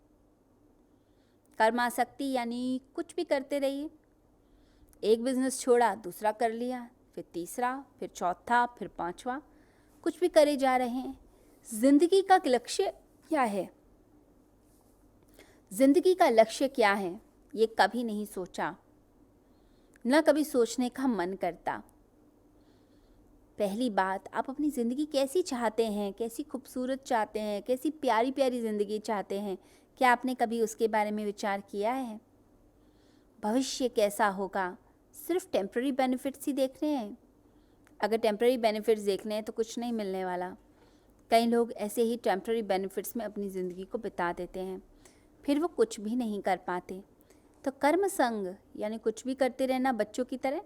कर्म आसक्ति यानी कुछ भी करते रहिए, एक बिजनेस छोड़ा दूसरा कर लिया, फिर तीसरा, फिर चौथा, फिर पांचवा, कुछ भी करे जा रहे हैं। जिंदगी का लक्ष्य क्या है? जिंदगी का लक्ष्य क्या है ये कभी नहीं सोचा, न कभी सोचने का मन करता। पहली बात, आप अपनी ज़िंदगी कैसी चाहते हैं, कैसी खूबसूरत चाहते हैं, कैसी प्यारी प्यारी ज़िंदगी चाहते हैं? क्या आपने कभी उसके बारे में विचार किया है? भविष्य कैसा होगा? सिर्फ टेम्पररी बेनिफिट्स ही देख रहे हैं? अगर टेम्पररी बेनिफिट्स देखने हैं तो कुछ नहीं मिलने वाला। कई लोग ऐसे ही टेम्पररी बेनिफिट्स में अपनी ज़िंदगी को बिता देते हैं, फिर वो कुछ भी नहीं कर पाते। तो कर्म संग यानी कुछ भी करते रहना, बच्चों की तरह।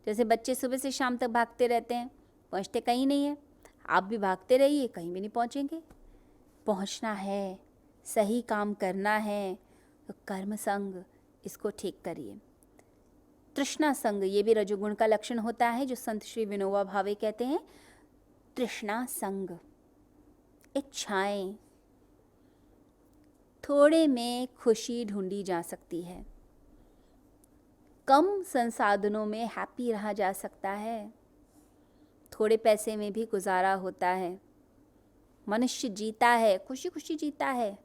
जैसे बच्चे सुबह से शाम तक भागते रहते हैं, पहुँचते कहीं नहीं है। आप भी भागते रहिए, कहीं भी नहीं पहुँचेंगे। पहुँचना है, सही काम करना है, तो कर्म संग इसको ठीक करिए। तृष्णा संग, ये भी रजोगुण का लक्षण होता है, जो संत श्री विनोबा भावे कहते हैं तृष्णा संग। इच्छाएं, थोड़े में खुशी ढूंढी जा सकती है, कम संसाधनों में हैप्पी रहा जा सकता है, थोड़े पैसे में भी गुजारा होता है, मनुष्य जीता है, खुशी खुशी जीता है।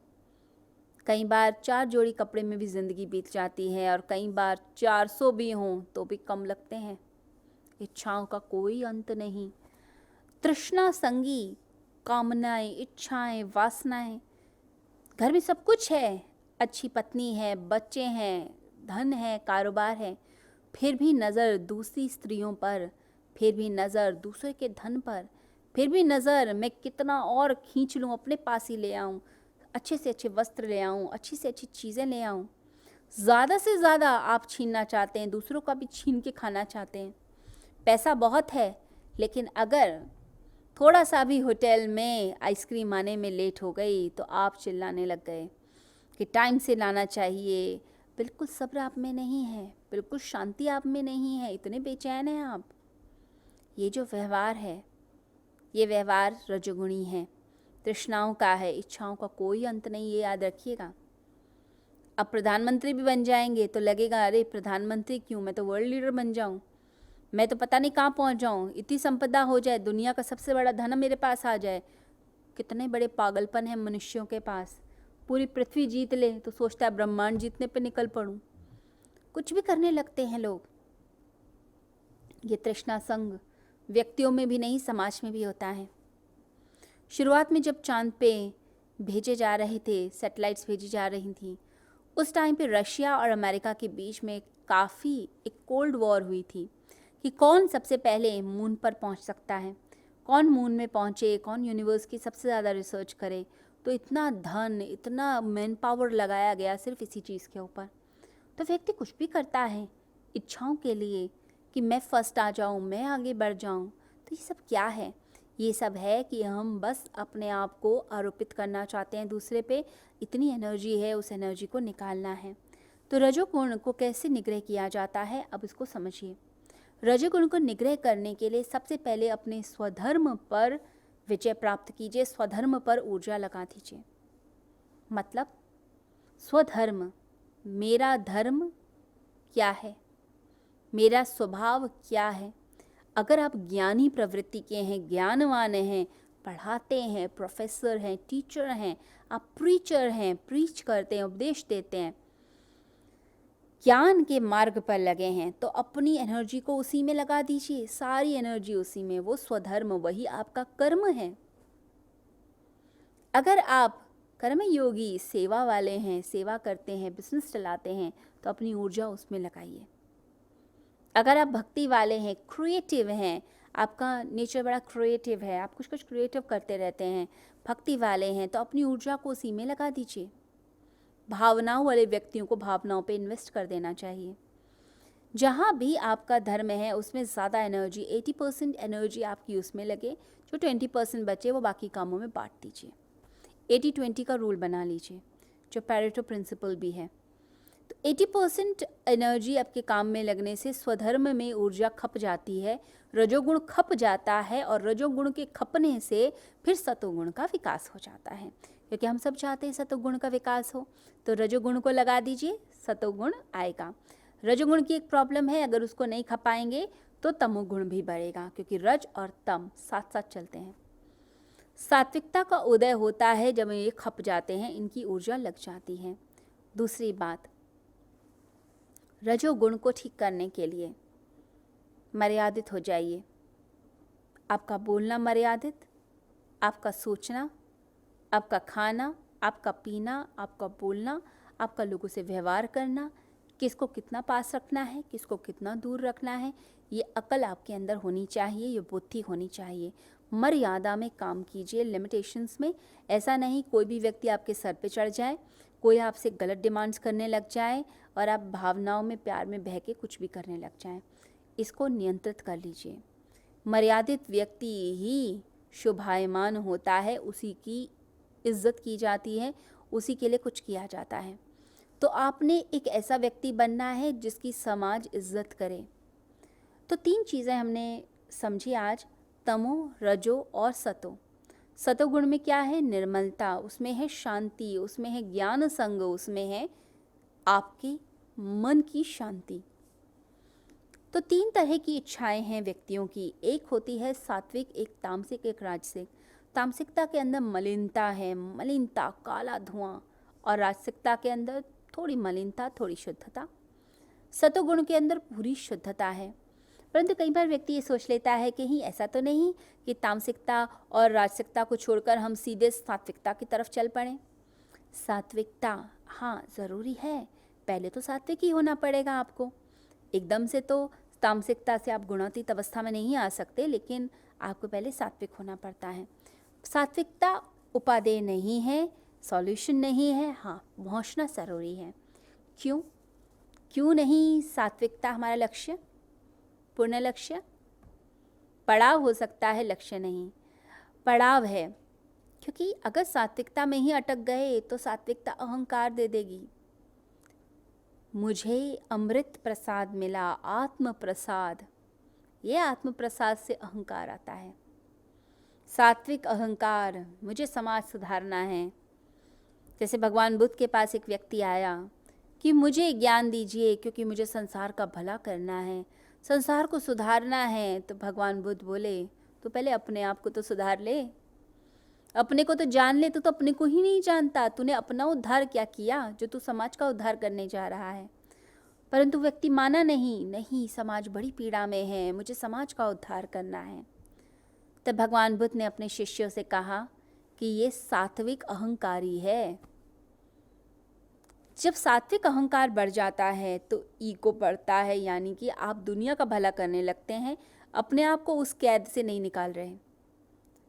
कई बार 4 जोड़ी कपड़े में भी ज़िंदगी बीत जाती है और कई बार 400 भी हों तो भी कम लगते हैं। इच्छाओं का कोई अंत नहीं। तृष्णा संगी, कामनाएं, इच्छाएं, वासनाएं, घर में सब कुछ है, अच्छी पत्नी है, बच्चे हैं, धन है, कारोबार है, फिर भी नज़र दूसरी स्त्रियों पर, फिर भी नज़र दूसरे के धन पर, फिर भी नज़र मैं कितना और खींच लूँ, अपने पास ही ले आऊँ, अच्छे से अच्छे वस्त्र ले आऊँ, अच्छी से अच्छी चीज़ें ले आऊँ। ज़्यादा से ज़्यादा आप छीनना चाहते हैं, दूसरों का भी छीन के खाना चाहते हैं। पैसा बहुत है, लेकिन अगर थोड़ा सा भी होटल में आइसक्रीम आने में लेट हो गई तो आप चिल्लाने लग गए कि टाइम से लाना चाहिए। बिल्कुल सब्र आप में नहीं है, बिल्कुल शांति आप में नहीं है, इतने बेचैन हैं आप। ये जो व्यवहार है, ये व्यवहार रजोगुणी है, तृष्णाओं का है, इच्छाओं का कोई अंत नहीं, ये याद रखिएगा। अब प्रधानमंत्री भी बन जाएंगे तो लगेगा अरे प्रधानमंत्री क्यों, मैं तो वर्ल्ड लीडर बन जाऊं, मैं तो पता नहीं कहाँ पहुँच जाऊँ, इतनी संपदा हो जाए, दुनिया का सबसे बड़ा धन मेरे पास आ जाए। कितने बड़े पागलपन है मनुष्यों के पास। पूरी पृथ्वी जीत ले तो सोचता है ब्रह्मांड जीतने पे निकल पड़ूं। कुछ भी करने लगते हैं लोग। ये तृष्णा संग व्यक्तियों में भी नहीं, समाज में भी होता है। शुरुआत में जब चांद पे भेजे जा रहे थे, सैटेलाइट्स भेजी जा रही थी, उस टाइम पे रशिया और अमेरिका के बीच में काफ़ी एक कोल्ड वॉर हुई थी कि कौन सबसे पहले मून पर पहुंच सकता है, कौन मून में पहुंचे, कौन यूनिवर्स की सबसे ज़्यादा रिसर्च करे, तो इतना धन, इतना मैन पावर लगाया गया सिर्फ इसी चीज़ के ऊपर। तो व्यक्ति कुछ भी करता है इच्छाओं के लिए कि मैं फर्स्ट आ जाऊं, मैं आगे बढ़ जाऊं। तो ये सब क्या है? ये सब है कि हम बस अपने आप को आरोपित करना चाहते हैं दूसरे पे। इतनी एनर्जी है, उस एनर्जी को निकालना है। तो रजोगुण को कैसे निग्रह किया जाता है, अब इसको समझिए। रजोगुण को निग्रह करने के लिए सबसे पहले अपने स्वधर्म पर विजय प्राप्त कीजिए, स्वधर्म पर ऊर्जा लगा दीजिए। मतलब स्वधर्म, मेरा धर्म क्या है, मेरा स्वभाव क्या है। अगर आप ज्ञानी प्रवृत्ति के हैं, ज्ञानवान हैं, पढ़ाते हैं, प्रोफेसर हैं, टीचर हैं, आप प्रीचर हैं, प्रीच करते हैं, उपदेश देते हैं, ज्ञान के मार्ग पर लगे हैं, तो अपनी एनर्जी को उसी में लगा दीजिए, सारी एनर्जी उसी में। वो स्वधर्म, वही आपका कर्म है। अगर आप कर्मयोगी सेवा वाले हैं, सेवा करते हैं, बिजनेस चलाते हैं, तो अपनी ऊर्जा उसमें लगाइए। अगर आप भक्ति वाले हैं, क्रिएटिव हैं, आपका नेचर बड़ा क्रिएटिव है, आप कुछ कुछ क्रिएटिव करते रहते हैं, भक्ति वाले हैं, तो अपनी ऊर्जा को उसी में लगा दीजिए। भावनाओं वाले व्यक्तियों को भावनाओं पे इन्वेस्ट कर देना चाहिए। जहाँ भी आपका धर्म है उसमें ज़्यादा एनर्जी, 80% एनर्जी आपकी उसमें लगे, जो 20% बचे वो बाकी कामों में बांट दीजिए। 80-20 का रूल बना लीजिए, जो पैरेटो प्रिंसिपल भी है। तो 80% एनर्जी आपके काम में लगने से स्वधर्म में ऊर्जा खप जाती है, रजोगुण खप जाता है, और रजोगुण के खपने से फिर सतोगुण का विकास हो जाता है, क्योंकि हम सब चाहते हैं सतोगुण का विकास हो। तो रजोगुण को लगा दीजिए, सतोगुण आएगा। रजोगुण की एक प्रॉब्लम है, अगर उसको नहीं खपाएंगे तो तमोगुण भी बढ़ेगा, क्योंकि रज और तम साथ साथ चलते हैं। सात्विकता का उदय होता है जब ये खप जाते हैं, इनकी ऊर्जा लग जाती है। दूसरी बात, रजोगुण को ठीक करने के लिए मर्यादित हो जाइए। आपका बोलना मर्यादित, आपका सोचना, आपका खाना, आपका पीना, आपका बोलना, आपका लोगों से व्यवहार करना, किसको कितना पास रखना है, किसको कितना दूर रखना है, ये अकल आपके अंदर होनी चाहिए, ये बुद्धि होनी चाहिए। मर्यादा में काम कीजिए, लिमिटेशंस में। ऐसा नहीं कोई भी व्यक्ति आपके सर पे चढ़ जाए, कोई आपसे गलत डिमांड्स करने लग जाए और आप भावनाओं में, प्यार में बह के कुछ भी करने लग जाएं। इसको नियंत्रित कर लीजिए। मर्यादित व्यक्ति ही शोभायमान होता है, उसी की इज्जत की जाती है, उसी के लिए कुछ किया जाता है। तो आपने एक ऐसा व्यक्ति बनना है जिसकी समाज इज्जत करे। तो 3 चीज़ें हमने समझी आज, तमो, रजो और सतो। सतोगुण में क्या है? निर्मलता, उसमें है शांति, उसमें है ज्ञान संग, उसमें है आपके मन की शांति। तो 3 तरह की इच्छाएं हैं व्यक्तियों की। एक होती है सात्विक, एक तामसिक, एक राजसिक। तामसिकता के अंदर मलिनता है, मलिनता, काला धुआं, और राजसिकता के अंदर थोड़ी मलिनता, थोड़ी शुद्धता। सतोगुण के अंदर पूरी शुद्धता है। परंतु कई बार व्यक्ति ये सोच लेता है कि ही ऐसा तो नहीं कि तामसिकता और राजसिकता को छोड़कर हम सीधे सात्विकता की तरफ चल पड़ें। सात्विकता हाँ ज़रूरी है, पहले तो सात्विक ही होना पड़ेगा आपको। एकदम से तो तामसिकता से आप गुणातीत अवस्था में नहीं आ सकते, लेकिन आपको पहले सात्विक होना पड़ता है। सात्विकता उपादेय नहीं है, सॉल्यूशन नहीं है, हाँ पहुँचना ज़रूरी है। क्यों नहीं सात्विकता हमारा लक्ष्य, पूर्ण लक्ष्य? पड़ाव हो सकता है, लक्ष्य नहीं। पड़ाव है, क्योंकि अगर सात्विकता में ही अटक गए तो सात्विकता अहंकार दे देगी। मुझे अमृत प्रसाद मिला, आत्म प्रसाद, ये आत्म प्रसाद से अहंकार आता है। सात्विक अहंकार, मुझे समाज सुधारना है। जैसे भगवान बुद्ध के पास एक व्यक्ति आया कि मुझे ज्ञान दीजिए क्योंकि मुझे संसार का भला करना है, संसार को सुधारना है। तो भगवान बुद्ध बोले तो पहले अपने आप को तो सुधार ले, अपने को तो जान ले। तू तो अपने को ही नहीं जानता, तूने अपना उद्धार क्या किया जो तू समाज का उद्धार करने जा रहा है। परंतु व्यक्ति माना नहीं, समाज बड़ी पीड़ा में है, मुझे समाज का उद्धार करना है। तब भगवान बुद्ध ने अपने शिष्यों से कहा कि ये सात्विक अहंकारी है। जब सात्विक अहंकार बढ़ जाता है तो ईगो बढ़ता है, यानी कि आप दुनिया का भला करने लगते हैं, अपने आप को उस कैद से नहीं निकाल रहे।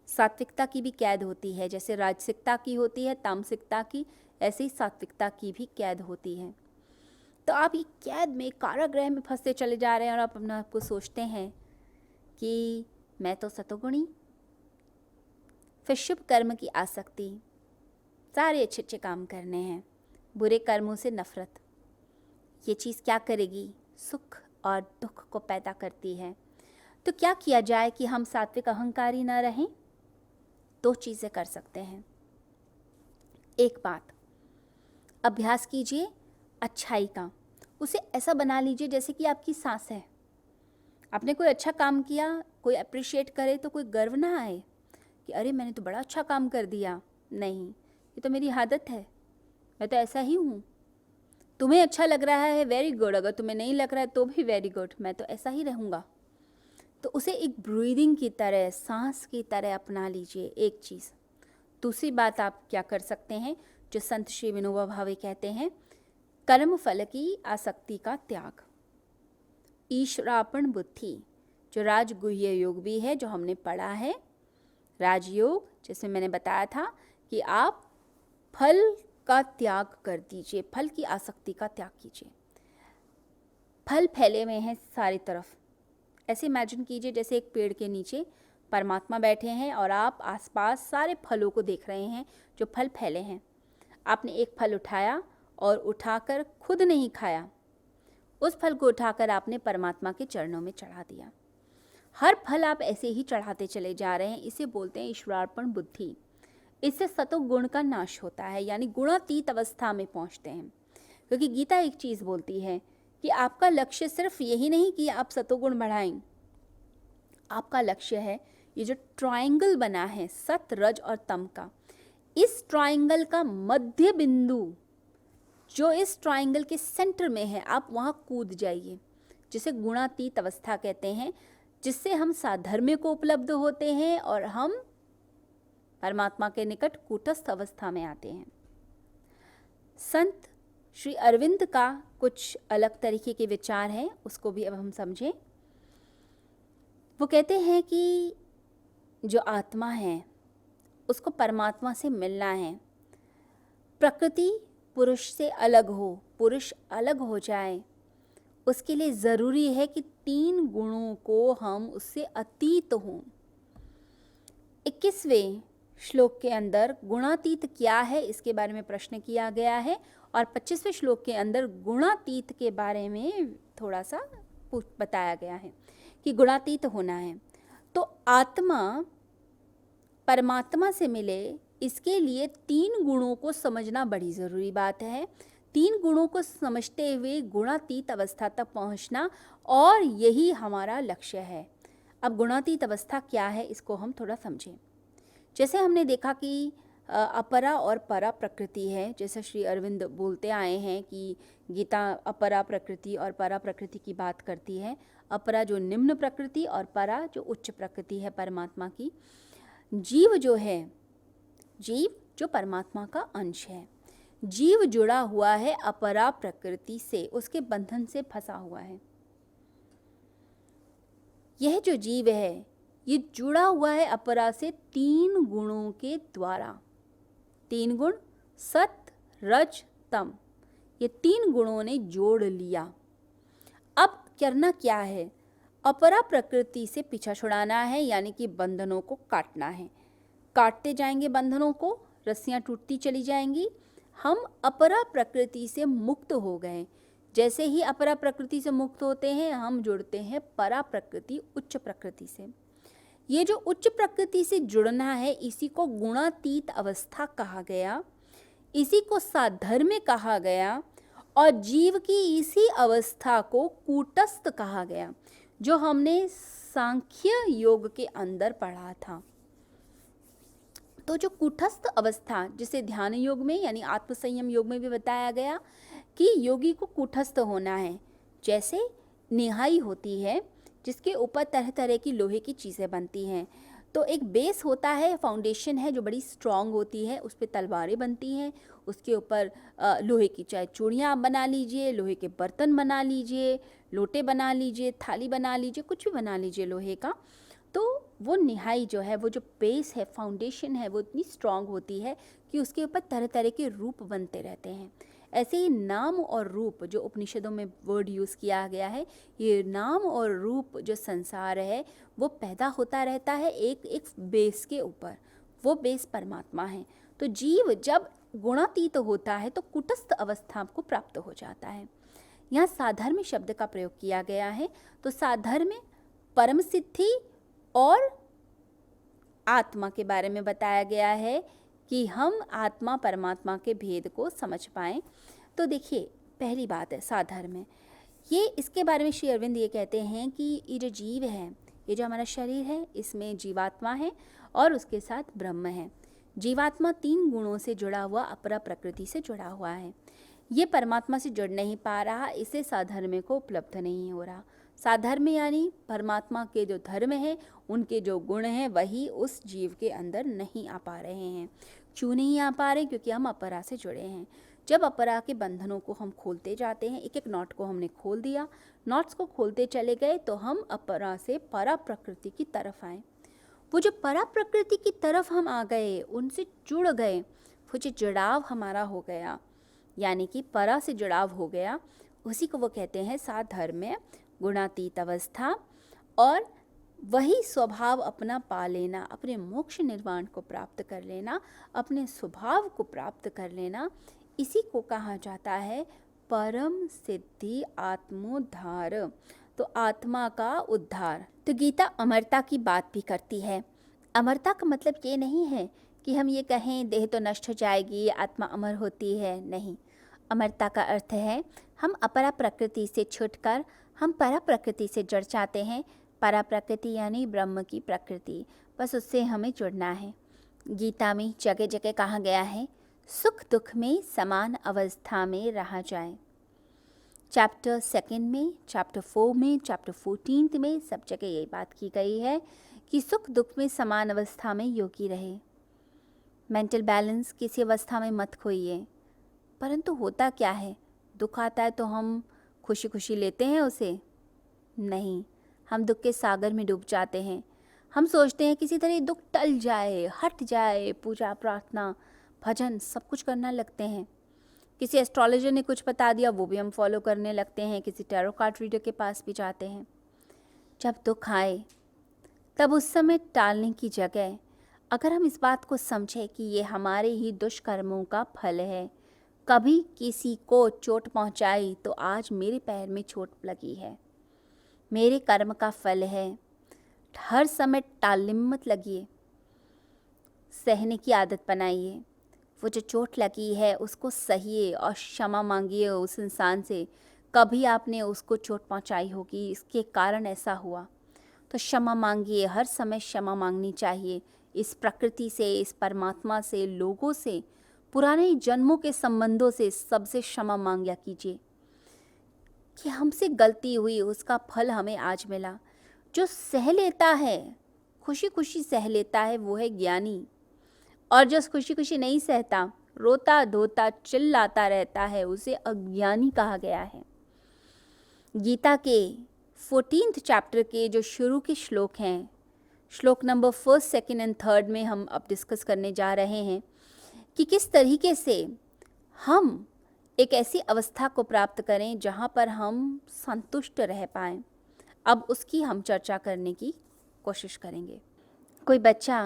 सात्विकता की भी कैद होती है, जैसे राजसिकता की होती है, तामसिकता की, ऐसे ही सात्विकता की भी कैद होती है। तो आप ये कैद में, कारागृह में फंसते चले जा रहे हैं और आप अपने आप को सोचते हैं कि मैं तो सतोगुणी। फिर शुभ कर्म की आसक्ति, सारे अच्छे अच्छे काम करने हैं, बुरे कर्मों से नफरत। ये चीज़ क्या करेगी? सुख और दुख को पैदा करती है। तो क्या किया जाए कि हम सात्विक अहंकारी न रहें? 2 चीज़ें कर सकते हैं। एक बात, अभ्यास कीजिए अच्छाई का। उसे ऐसा बना लीजिए जैसे कि आपकी सांस है। आपने कोई अच्छा काम किया, कोई अप्रिशिएट करे तो कोई गर्व ना आए कि अरे मैंने तो बड़ा अच्छा काम कर दिया। नहीं, ये तो मेरी आदत है, मैं तो ऐसा ही हूँ। तुम्हें अच्छा लग रहा है, वेरी गुड। अगर तुम्हें नहीं लग रहा है तो भी वेरी गुड, मैं तो ऐसा ही रहूँगा। तो उसे एक ब्रीदिंग की तरह, सांस की तरह अपना लीजिए, एक चीज़। दूसरी बात आप क्या कर सकते हैं, जो संत श्री विनोबा भावे कहते हैं, कर्म फल की आसक्ति का त्याग, ईश्वरार्पण बुद्धि, जो राजगुह्य योग भी है, जो हमने पढ़ा है, राजयोग, जिसमें मैंने बताया था कि आप फल का त्याग कर दीजिए, फल की आसक्ति का त्याग कीजिए। फल फैले हुए हैं सारी तरफ। ऐसे इमेजिन कीजिए जैसे एक पेड़ के नीचे परमात्मा बैठे हैं और आप आसपास सारे फलों को देख रहे हैं जो फल फैले हैं। आपने एक फल उठाया और उठाकर खुद नहीं खाया, उस फल को उठाकर आपने परमात्मा के चरणों में चढ़ा दिया। हर फल आप ऐसे ही चढ़ाते चले जा रहे हैं। इसे बोलते हैं ईश्वरार्पण बुद्धि। इससे सतोगुण का नाश होता है, यानी गुणातीत अवस्था में पहुंचते हैं। क्योंकि गीता एक चीज़ बोलती है कि आपका लक्ष्य सिर्फ यही नहीं कि आप सतोगुण बढ़ाएं। आपका लक्ष्य है ये जो ट्रायंगल बना है सत, रज और तम का, इस ट्रायंगल का मध्य बिंदु जो इस ट्रायंगल के सेंटर में है, आप वहाँ कूद जाइए, जिसे गुणातीत अवस्था कहते हैं, जिससे हम साधर्म्य को उपलब्ध होते हैं और हम परमात्मा के निकट कूटस्थ अवस्था में आते हैं। संत श्री अरविंद का कुछ अलग तरीके के विचार हैं, उसको भी अब हम समझें। वो कहते हैं कि जो आत्मा है उसको परमात्मा से मिलना है। प्रकृति पुरुष से अलग हो, पुरुष अलग हो जाए, उसके लिए ज़रूरी है कि 3 गुणों को हम उससे अतीत हों। 21वें श्लोक के अंदर गुणातीत क्या है इसके बारे में प्रश्न किया गया है और 25वें श्लोक के अंदर गुणातीत के बारे में थोड़ा सा बताया गया है कि गुणातीत होना है। तो आत्मा परमात्मा से मिले, इसके लिए 3 गुणों को समझना बड़ी ज़रूरी बात है। 3 गुणों को समझते हुए गुणातीत अवस्था तक पहुंचना, और यही हमारा लक्ष्य है। अब गुणातीत अवस्था क्या है इसको हम थोड़ा समझें। जैसे हमने देखा कि अपरा और परा प्रकृति है, जैसे श्री अरविंद बोलते आए हैं कि गीता अपरा प्रकृति और परा प्रकृति की बात करती है। अपरा जो निम्न प्रकृति और परा जो उच्च प्रकृति है परमात्मा की। जीव जो है, जीव जो परमात्मा का अंश है, जीव जुड़ा हुआ है अपरा प्रकृति से, उसके बंधन से फंसा हुआ है। यह जो जीव है ये जुड़ा हुआ है अपरा से 3 गुणों के द्वारा। 3 गुण सत, रज, तम, ये 3 गुणों ने जोड़ लिया। अब करना क्या है? अपरा प्रकृति से पीछा छुड़ाना है, यानी कि बंधनों को काटना है। काटते जाएंगे बंधनों को, रस्सियां टूटती चली जाएंगी। हम अपरा प्रकृति से मुक्त हो गए। जैसे ही अपरा प्रकृति से मुक्त होते हैं हम जुड़ते हैं परा प्रकृति, उच्च प्रकृति से। ये जो उच्च प्रकृति से जुड़ना है इसी को गुणातीत अवस्था कहा गया, इसी को साधर्म्य कहा गया, और जीव की इसी अवस्था को कूटस्थ कहा गया, जो हमने सांख्य योग के अंदर पढ़ा था। तो जो कूटस्थ अवस्था, जिसे ध्यान योग में यानी आत्मसंयम योग में भी बताया गया कि योगी को कूटस्थ होना है। जैसे निहाई होती है जिसके ऊपर तरह तरह की लोहे की चीज़ें बनती हैं, तो एक बेस होता है, फाउंडेशन है जो बड़ी स्ट्रांग होती है, उस पर तलवारें बनती हैं, उसके ऊपर लोहे की चाहे चूड़ियाँ आप बना लीजिए, लोहे के बर्तन बना लीजिए, लोटे बना लीजिए, थाली बना लीजिए, कुछ भी बना लीजिए लोहे का। तो वो निहाई जो है, वो जो बेस है, फाउंडेशन है, वो इतनी स्ट्रांग होती है कि उसके ऊपर तरह तरह के रूप बनते रहते हैं। ऐसे ही नाम और रूप जो उपनिषदों में वर्ड यूज़ किया गया है, ये नाम और रूप जो संसार है वो पैदा होता रहता है एक एक बेस के ऊपर। वो बेस परमात्मा है। तो जीव जब गुणातीत होता है तो कुटस्थ अवस्था को प्राप्त हो जाता है। यहाँ साधर्म्य शब्द का प्रयोग किया गया है। तो साधर्म्य परम सिद्धि और आत्मा के बारे में बताया गया है कि हम आत्मा परमात्मा के भेद को समझ पाएं। तो देखिए, पहली बात है साधर्म्य। ये इसके बारे में श्री अरविंद ये कहते हैं कि ये जो जीव है, ये जो हमारा शरीर है, इसमें जीवात्मा है और उसके साथ ब्रह्म है। जीवात्मा 3 गुणों से जुड़ा हुआ, अपरा प्रकृति से जुड़ा हुआ है। ये परमात्मा से जुड़ नहीं पा रहा, इसे साधर्म्य को उपलब्ध नहीं हो रहा। साधर्म्य यानी परमात्मा के जो धर्म है, उनके जो गुण हैं, वही उस जीव के अंदर नहीं आ पा रहे हैं। क्यों नहीं आ पा रहे? क्योंकि हम अपरा से जुड़े हैं। जब अपरा के बंधनों को हम खोलते जाते हैं, एक एक नॉट को हमने खोल दिया, नॉट्स को खोलते चले गए, तो हम अपरा से परा प्रकृति की तरफ आए। वो जो परा प्रकृति की तरफ हम आ गए, उनसे जुड़ गए, वो जो जुड़ाव हमारा हो गया, यानी कि परा से जुड़ाव हो गया, उसी को वो कहते हैं साधर्म्य, गुणातीत अवस्था। और वही स्वभाव अपना पा लेना, अपने मोक्ष निर्वाण को प्राप्त कर लेना, अपने स्वभाव को प्राप्त कर लेना, इसी को कहा जाता है परम सिद्धि आत्मोद्धार। तो आत्मा का उद्धार। तो गीता अमरता की बात भी करती है। अमरता का मतलब ये नहीं है कि हम ये कहें देह तो नष्ट हो जाएगी, आत्मा अमर होती है, नहीं। अमरता का अर्थ है हम अपरा प्रकृति से छूटकर हम परा प्रकृति से जुड़ जाते हैं। परा प्रकृति यानी ब्रह्म की प्रकृति, बस उससे हमें जुड़ना है। गीता में जगह जगह कहा गया है सुख दुख में समान अवस्था में रहा जाए। चैप्टर 2 में, चैप्टर 4 में, चैप्टर 14 में सब जगह यही बात की गई है कि सुख दुख में समान अवस्था में योगी रहे। मेंटल बैलेंस किसी अवस्था में मत खोइए। परंतु होता क्या है, दुख आता है तो हम खुशी खुशी लेते हैं उसे? नहीं, हम दुख के सागर में डूब जाते हैं। हम सोचते हैं किसी तरह दुख टल जाए, हट जाए, पूजा प्रार्थना भजन सब कुछ करना लगते हैं। किसी एस्ट्रोलॉजर ने कुछ बता दिया, वो भी हम फॉलो करने लगते हैं। किसी टैरो कार्ड रीडर के पास भी जाते हैं। जब दुख आए तब उस समय टालने की जगह अगर हम इस बात को समझें कि ये हमारे ही दुष्कर्मों का फल है, कभी किसी को चोट पहुंचाई तो आज मेरे पैर में चोट लगी है, मेरे कर्म का फल है। हर समय टालने में मत लगिए, सहने की आदत बनाइए। वो जो चोट लगी है उसको सहिए और क्षमा मांगिए उस इंसान से। कभी आपने उसको चोट पहुंचाई होगी, इसके कारण ऐसा हुआ, तो क्षमा मांगिए। हर समय क्षमा मांगनी चाहिए, इस प्रकृति से, इस परमात्मा से, लोगों से, पुराने जन्मों के संबंधों से, सबसे क्षमा मांगा कीजिए कि हमसे गलती हुई, उसका फल हमें आज मिला। जो सह लेता है, खुशी खुशी सह लेता है, वो है ज्ञानी। और जो खुशी खुशी नहीं सहता, रोता धोता चिल्लाता रहता है, उसे अज्ञानी कहा गया है। गीता के 14th चैप्टर के जो शुरू के श्लोक हैं, श्लोक नंबर 1, 2 और 3 में हम अब डिस्कस करने जा रहे हैं कि किस तरीके से हम एक ऐसी अवस्था को प्राप्त करें जहाँ पर हम संतुष्ट रह पाएं। अब उसकी हम चर्चा करने की कोशिश करेंगे। कोई बच्चा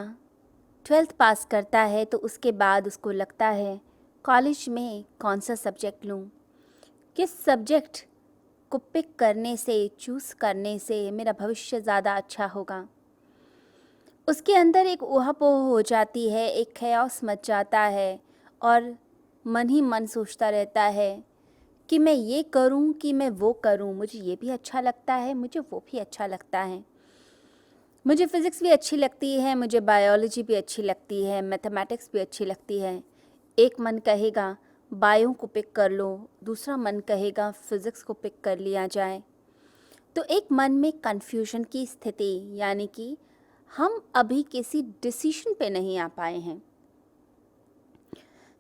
12th पास करता है तो उसके बाद उसको लगता है कॉलेज में कौन सा सब्जेक्ट लूँ, किस सब्जेक्ट को पिक करने से, चूज़ करने से मेरा भविष्य ज़्यादा अच्छा होगा। उसके अंदर एक ऊहापोह हो जाती है, एक खयास मच जाता है और मन ही मन सोचता रहता है कि मैं ये करूं कि मैं वो करूं, मुझे ये भी अच्छा लगता है, मुझे वो भी अच्छा लगता है, मुझे फ़िज़िक्स भी अच्छी लगती है, मुझे बायोलॉजी भी अच्छी लगती है, मैथमेटिक्स भी अच्छी लगती है। एक मन कहेगा बायो को पिक कर लो, दूसरा मन कहेगा फ़िज़िक्स को पिक कर लिया जाए। तो एक मन में कन्फ्यूजन की स्थिति, यानी कि हम अभी किसी डिसीजन पे नहीं आ पाए हैं।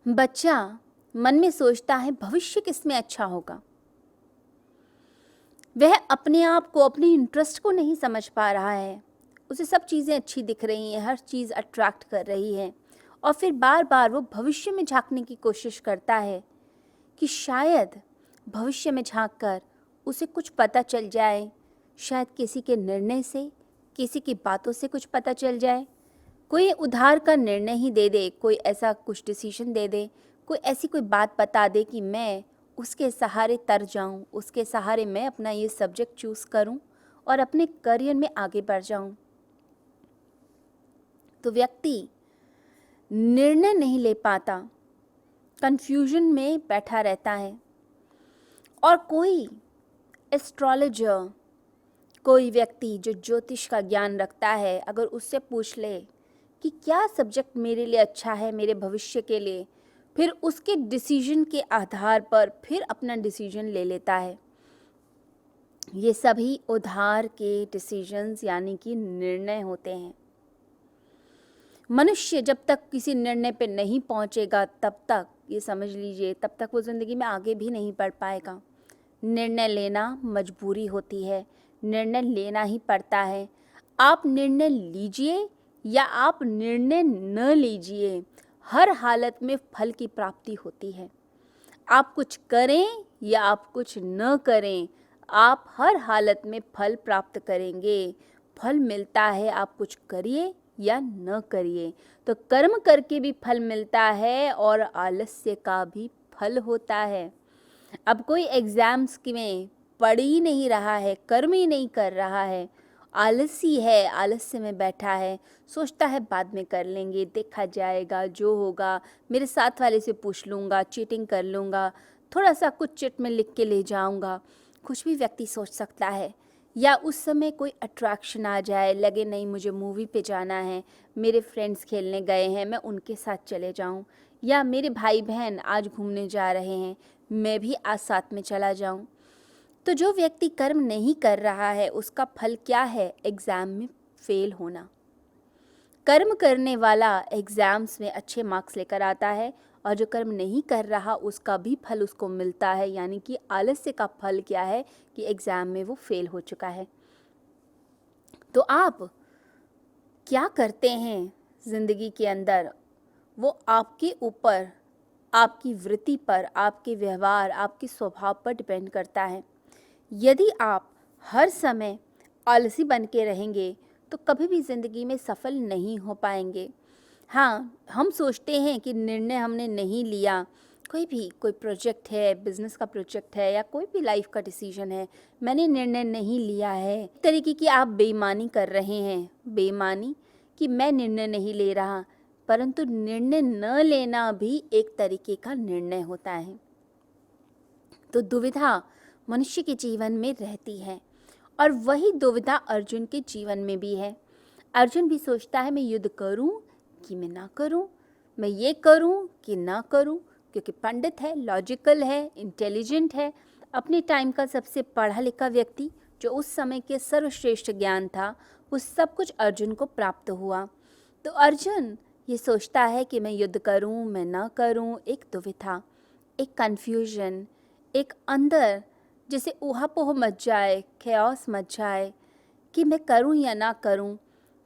बच्चा मन में सोचता है भविष्य किस में अच्छा होगा। वह अपने आप को, अपने इंटरेस्ट को नहीं समझ पा रहा है। उसे सब चीज़ें अच्छी दिख रही हैं, हर चीज़ अट्रैक्ट कर रही है, और फिर बार बार वो भविष्य में झांकने की कोशिश करता है कि शायद भविष्य में झांक कर उसे कुछ पता चल जाए, शायद किसी के निर्णय से, किसी की बातों से कुछ पता चल जाए, कोई उधार का निर्णय ही दे दे, कोई ऐसा कुछ डिसीजन दे दे, कोई ऐसी कोई बात बता दे कि मैं उसके सहारे तर जाऊं, उसके सहारे मैं अपना ये सब्जेक्ट चूज़ करूं और अपने करियर में आगे बढ़ जाऊं। तो व्यक्ति निर्णय नहीं ले पाता, कंफ्यूजन में बैठा रहता है। और कोई एस्ट्रोलॉजर, कोई व्यक्ति जो ज्योतिष का ज्ञान रखता है, अगर उससे पूछ ले कि क्या सब्जेक्ट मेरे लिए अच्छा है मेरे भविष्य के लिए, फिर उसके डिसीजन के आधार पर फिर अपना डिसीजन ले लेता है। ये सभी उधार के डिसीजंस यानी कि निर्णय होते हैं। मनुष्य जब तक किसी निर्णय पे नहीं पहुंचेगा, तब तक ये समझ लीजिए, तब तक वो ज़िंदगी में आगे भी नहीं बढ़ पाएगा। निर्णय लेना मजबूरी होती है, निर्णय लेना ही पड़ता है। आप निर्णय लीजिए या आप निर्णय न लीजिए, हर हालत में फल की प्राप्ति होती है। आप कुछ करें या आप कुछ न करें, आप हर हालत में फल प्राप्त करेंगे। फल मिलता है, आप कुछ करिए या न करिए। तो कर्म करके भी फल मिलता है और आलस्य का भी फल होता है। अब कोई एग्ज़ाम्स में पढ़ ही नहीं रहा है, कर्म ही नहीं कर रहा है, आलसी है, आलस्य में बैठा है, सोचता है बाद में कर लेंगे, देखा जाएगा, जो होगा, मेरे साथ वाले से पूछ लूँगा, चीटिंग कर लूँगा, थोड़ा सा कुछ चिट में लिख के ले जाऊँगा, कुछ भी व्यक्ति सोच सकता है। या उस समय कोई अट्रैक्शन आ जाए, लगे नहीं मुझे मूवी पे जाना है, मेरे फ्रेंड्स खेलने गए हैं, मैं उनके साथ चले जाऊँ, या मेरे भाई बहन आज घूमने जा रहे हैं, मैं भी आज साथ में चला जाऊँ। तो जो व्यक्ति कर्म नहीं कर रहा है, उसका फल क्या है? एग्ज़ाम में फेल होना। कर्म करने वाला एग्ज़ाम्स में अच्छे मार्क्स लेकर आता है, और जो कर्म नहीं कर रहा उसका भी फल उसको मिलता है, यानी कि आलस्य का फल क्या है कि एग्ज़ाम में वो फेल हो चुका है। तो आप क्या करते हैं ज़िंदगी के अंदर, वो आपके ऊपर, आपकी वृत्ति पर, आपके व्यवहार, आपके स्वभाव पर डिपेंड करता है। यदि आप हर समय आलसी बन के रहेंगे तो कभी भी ज़िंदगी में सफल नहीं हो पाएंगे। हाँ, हम सोचते हैं कि निर्णय हमने नहीं लिया, कोई प्रोजेक्ट है, बिज़नेस का प्रोजेक्ट है या कोई भी लाइफ का डिसीजन है, मैंने निर्णय नहीं लिया है, इस तरीके की आप बेईमानी कर रहे हैं। बेईमानी कि मैं निर्णय नहीं ले रहा, परंतु निर्णय न लेना भी एक तरीके का निर्णय होता है। तो दुविधा मनुष्य के जीवन में रहती है, और वही दुविधा अर्जुन के जीवन में भी है। अर्जुन भी सोचता है मैं युद्ध करूं कि मैं ना करूं, मैं ये करूं कि ना करूं, क्योंकि पंडित है, लॉजिकल है, इंटेलिजेंट है, अपने टाइम का सबसे पढ़ा लिखा व्यक्ति, जो उस समय के सर्वश्रेष्ठ ज्ञान था, वो सब कुछ अर्जुन को प्राप्त हुआ। तो अर्जुन ये सोचता है कि मैं युद्ध करूं, मैं ना करूं, एक दुविधा, एक कन्फ्यूजन, एक अंदर जैसे ऊहापोह मच जाए, खयास मच जाए कि मैं करूं या ना करूं।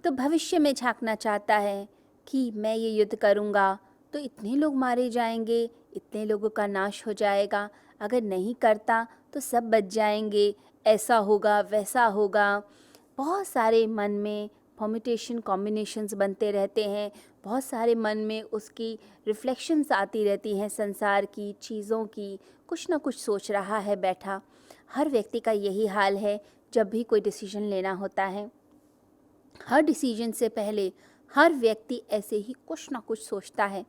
तो भविष्य में झांकना चाहता है कि मैं ये युद्ध करूंगा तो इतने लोग मारे जाएंगे, इतने लोगों का नाश हो जाएगा, अगर नहीं करता तो सब बच जाएंगे, ऐसा होगा, वैसा होगा। बहुत सारे मन में परम्यूटेशन कॉम्बिनेशंस बनते रहते हैं, बहुत सारे मन में उसकी रिफ्लेक्शंस आती रहती हैं, संसार की चीज़ों की, कुछ ना कुछ सोच रहा है बैठा। हर व्यक्ति का यही हाल है जब भी कोई डिसीजन लेना होता है। हर डिसीजन से पहले हर व्यक्ति ऐसे ही कुछ ना कुछ सोचता है।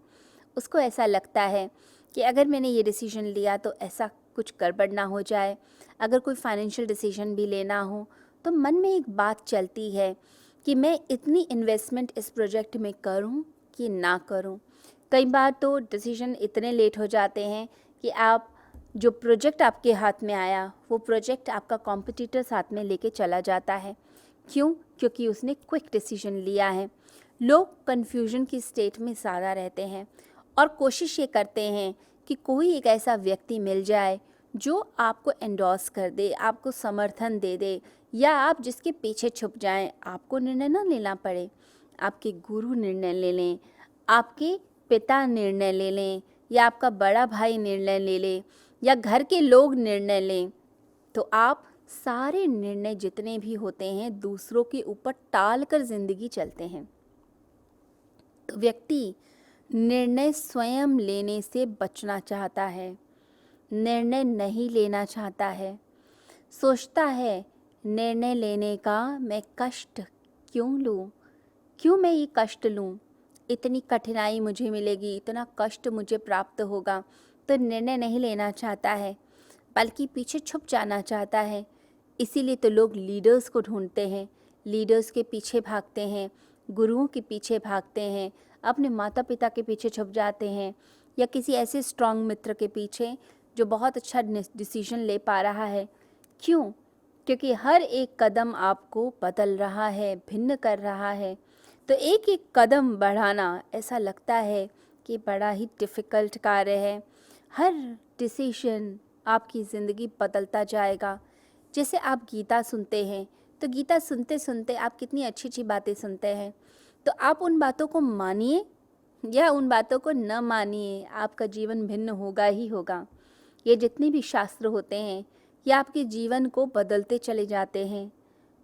उसको ऐसा लगता है कि अगर मैंने ये डिसीजन लिया तो ऐसा कुछ गड़बड़ ना हो जाए। अगर कोई फाइनेंशियल डिसीजन भी लेना हो तो मन में एक बात चलती है कि मैं इतनी इन्वेस्टमेंट इस प्रोजेक्ट में करूं कि ना करूं। कई बार तो डिसीजन इतने लेट हो जाते हैं कि आप जो प्रोजेक्ट आपके हाथ में आया वो प्रोजेक्ट आपका कॉम्पिटिटर साथ में लेके चला जाता है। क्यों? क्योंकि उसने क्विक डिसीजन लिया है। लोग कन्फ्यूजन की स्टेट में ज़्यादा रहते हैं और कोशिश ये करते हैं कि कोई एक ऐसा व्यक्ति मिल जाए जो आपको एंडोर्स कर दे, आपको समर्थन दे दे, या आप जिसके पीछे छुप जाएं, आपको निर्णय ना लेना पड़े। आपके गुरु निर्णय ले लें, आपके पिता निर्णय ले लें, या आपका बड़ा भाई निर्णय ले ले, या घर के लोग निर्णय लें, तो आप सारे निर्णय जितने भी होते हैं दूसरों के ऊपर टाल कर ज़िंदगी चलते हैं। तो व्यक्ति निर्णय स्वयं लेने से बचना चाहता है, निर्णय नहीं लेना चाहता है। सोचता है निर्णय लेने का मैं कष्ट क्यों लूँ, क्यों मैं ये कष्ट लूँ, इतनी कठिनाई मुझे मिलेगी, इतना कष्ट मुझे प्राप्त होगा। तो निर्णय नहीं लेना चाहता है, बल्कि पीछे छुप जाना चाहता है। इसीलिए तो लोग लीडर्स को ढूंढते हैं, लीडर्स के पीछे भागते हैं, गुरुओं के पीछे भागते हैं, अपने माता पिता के पीछे छुप जाते हैं, या किसी ऐसे स्ट्रॉन्ग मित्र के पीछे जो बहुत अच्छा डिसीजन ले पा रहा है। क्यों? क्योंकि हर एक कदम आपको बदल रहा है, भिन्न कर रहा है। तो एक एक कदम बढ़ाना ऐसा लगता है कि बड़ा ही डिफ़िकल्ट कार्य है। हर डिसीजन आपकी ज़िंदगी बदलता जाएगा। जैसे आप गीता सुनते हैं, तो गीता सुनते सुनते आप कितनी अच्छी अच्छी बातें सुनते हैं। तो आप उन बातों को मानिए या उन बातों को न मानिए, आपका जीवन भिन्न होगा ही होगा। ये जितने भी शास्त्र होते हैं, ये आपके जीवन को बदलते चले जाते हैं।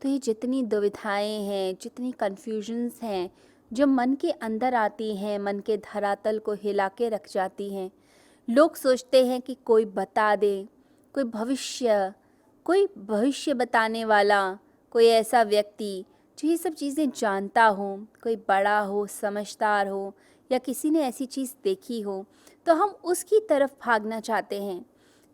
तो ये जितनी दुविधाएं हैं, जितनी कन्फ्यूजन्स हैं, जो मन के अंदर आती हैं, मन के धरातल को हिला के रख जाती हैं। लोग सोचते हैं कि कोई बता दे, कोई भविष्य बताने वाला, कोई ऐसा व्यक्ति जो ये सब चीज़ें जानता हो, कोई बड़ा हो, समझदार हो, या किसी ने ऐसी चीज़ देखी हो, तो हम उसकी तरफ भागना चाहते हैं।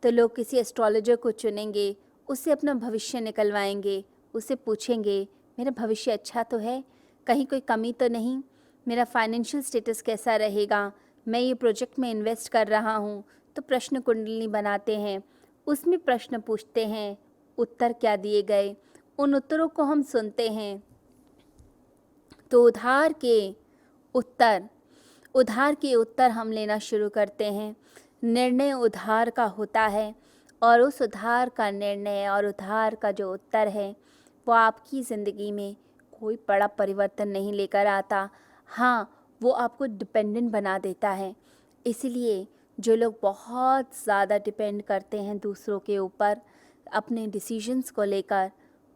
तो लोग किसी एस्ट्रोलॉजर को चुनेंगे, उससे अपना भविष्य निकलवाएंगे, उससे पूछेंगे मेरा भविष्य अच्छा तो है, कहीं कोई कमी तो नहीं, मेरा फाइनेंशियल स्टेटस कैसा रहेगा, मैं ये प्रोजेक्ट में इन्वेस्ट कर रहा हूँ। तो प्रश्न कुंडली बनाते हैं, उसमें प्रश्न पूछते हैं, उत्तर क्या दिए गए, उन उत्तरों को हम सुनते हैं। तो उधार के उत्तर हम लेना शुरू करते हैं। निर्णय उधार का होता है, और उस उधार का निर्णय और उधार का जो उत्तर है वो आपकी ज़िंदगी में कोई बड़ा परिवर्तन नहीं लेकर आता। हाँ, वो आपको डिपेंडेंट बना देता है। इसलिए जो लोग बहुत ज़्यादा डिपेंड करते हैं दूसरों के ऊपर अपने डिसीजंस को लेकर,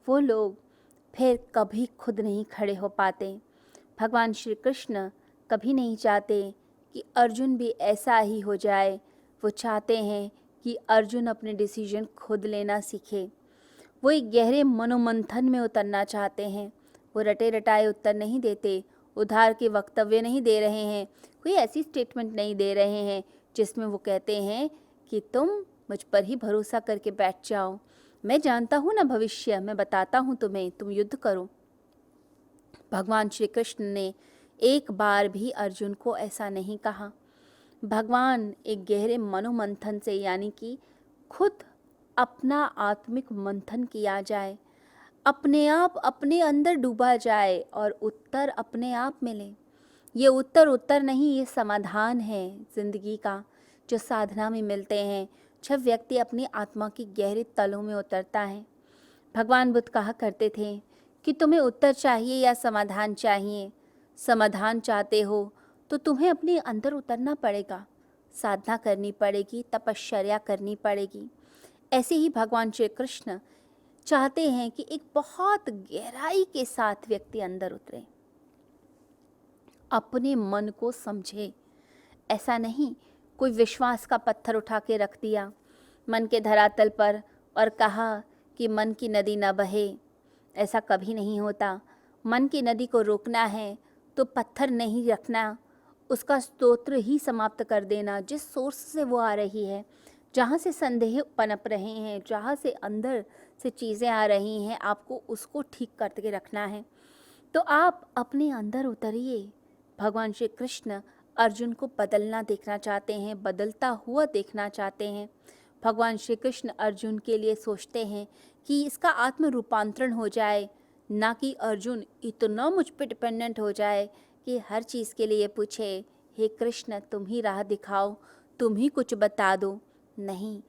वो लोग फिर कभी खुद नहीं खड़े हो पाते। भगवान श्री कृष्ण कभी नहीं चाहते कि अर्जुन भी ऐसा ही हो जाए। वो चाहते हैं कि अर्जुन अपने डिसीजन खुद लेना सीखे। वो एक गहरे मनोमंथन में उतरना चाहते हैं। वो रटे रटाए उत्तर नहीं देते, उधार के वक्तव्य नहीं दे रहे हैं, कोई ऐसी स्टेटमेंट नहीं दे रहे हैं जिसमें वो कहते हैं कि तुम मुझ पर ही भरोसा करके बैठ जाओ, मैं जानता हूँ ना भविष्य, मैं बताता हूँ तुम्हें, तुम युद्ध करो। भगवान श्री कृष्ण ने एक बार भी अर्जुन को ऐसा नहीं कहा। भगवान एक गहरे मनोमंथन से, यानी कि खुद अपना आत्मिक मंथन किया जाए, अपने आप अपने अंदर डूबा जाए और उत्तर अपने आप मिले। ये उत्तर नहीं, ये समाधान है ज़िंदगी का, जो साधना में मिलते हैं जब व्यक्ति अपनी आत्मा की गहरे तलों में उतरता है। भगवान बुद्ध कहा करते थे कि तुम्हें उत्तर चाहिए या समाधान चाहिए। समाधान चाहते हो तो तुम्हें अपने अंदर उतरना पड़ेगा, साधना करनी पड़ेगी, तपश्चर्या करनी पड़ेगी। ऐसे ही भगवान श्री कृष्ण चाहते हैं कि एक बहुत गहराई के साथ व्यक्ति अंदर उतरे, अपने मन को समझे। ऐसा नहीं कोई विश्वास का पत्थर उठा के रख दिया मन के धरातल पर और कहा कि मन की नदी न बहे। ऐसा कभी नहीं होता। मन की नदी को रोकना है तो पत्थर नहीं रखना, उसका स्तोत्र ही समाप्त कर देना। जिस सोर्स से वो आ रही है, जहाँ से संदेह पनप रहे हैं, जहाँ से अंदर से चीज़ें आ रही हैं, आपको उसको ठीक करके रखना है। तो आप अपने अंदर उतरिए। भगवान श्री कृष्ण अर्जुन को बदलना देखना चाहते हैं, बदलता हुआ देखना चाहते हैं। भगवान श्री कृष्ण अर्जुन के लिए सोचते हैं कि इसका आत्म रूपांतरण हो जाए, ना कि अर्जुन इतना मुझ पे डिपेंडेंट हो जाए कि हर चीज़ के लिए पूछे, हे कृष्ण तुम ही राह दिखाओ, तुम ही कुछ बता दो। नहीं,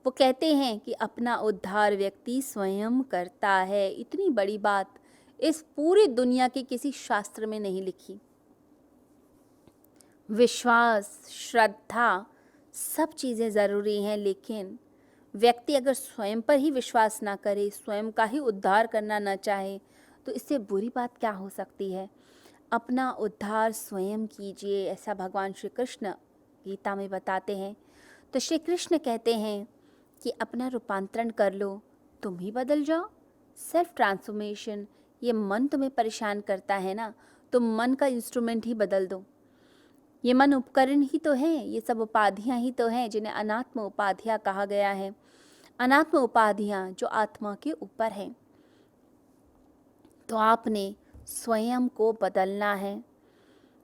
वो कहते हैं कि अपना उद्धार व्यक्ति स्वयं करता है। इतनी बड़ी बात इस पूरी दुनिया के किसी शास्त्र में नहीं लिखी। विश्वास, श्रद्धा, सब चीज़ें ज़रूरी हैं, लेकिन व्यक्ति अगर स्वयं पर ही विश्वास ना करे, स्वयं का ही उद्धार करना ना चाहे, तो इससे बुरी बात क्या हो सकती है। अपना उद्धार स्वयं कीजिए, ऐसा भगवान श्री कृष्ण गीता में बताते हैं। तो श्री कृष्ण कहते हैं कि अपना रूपांतरण कर लो, तुम ही बदल जाओ। सेल्फ ट्रांसफॉर्मेशन, ये मन तुम्हें परेशान करता है ना, तो मन का इंस्ट्रूमेंट ही बदल दो। ये मन उपकरण ही तो हैं, ये सब उपाधियां ही तो हैं जिन्हें अनात्म उपाधियां कहा गया है। अनात्म उपाधियां जो आत्मा के ऊपर हैं। तो आपने स्वयं को बदलना है।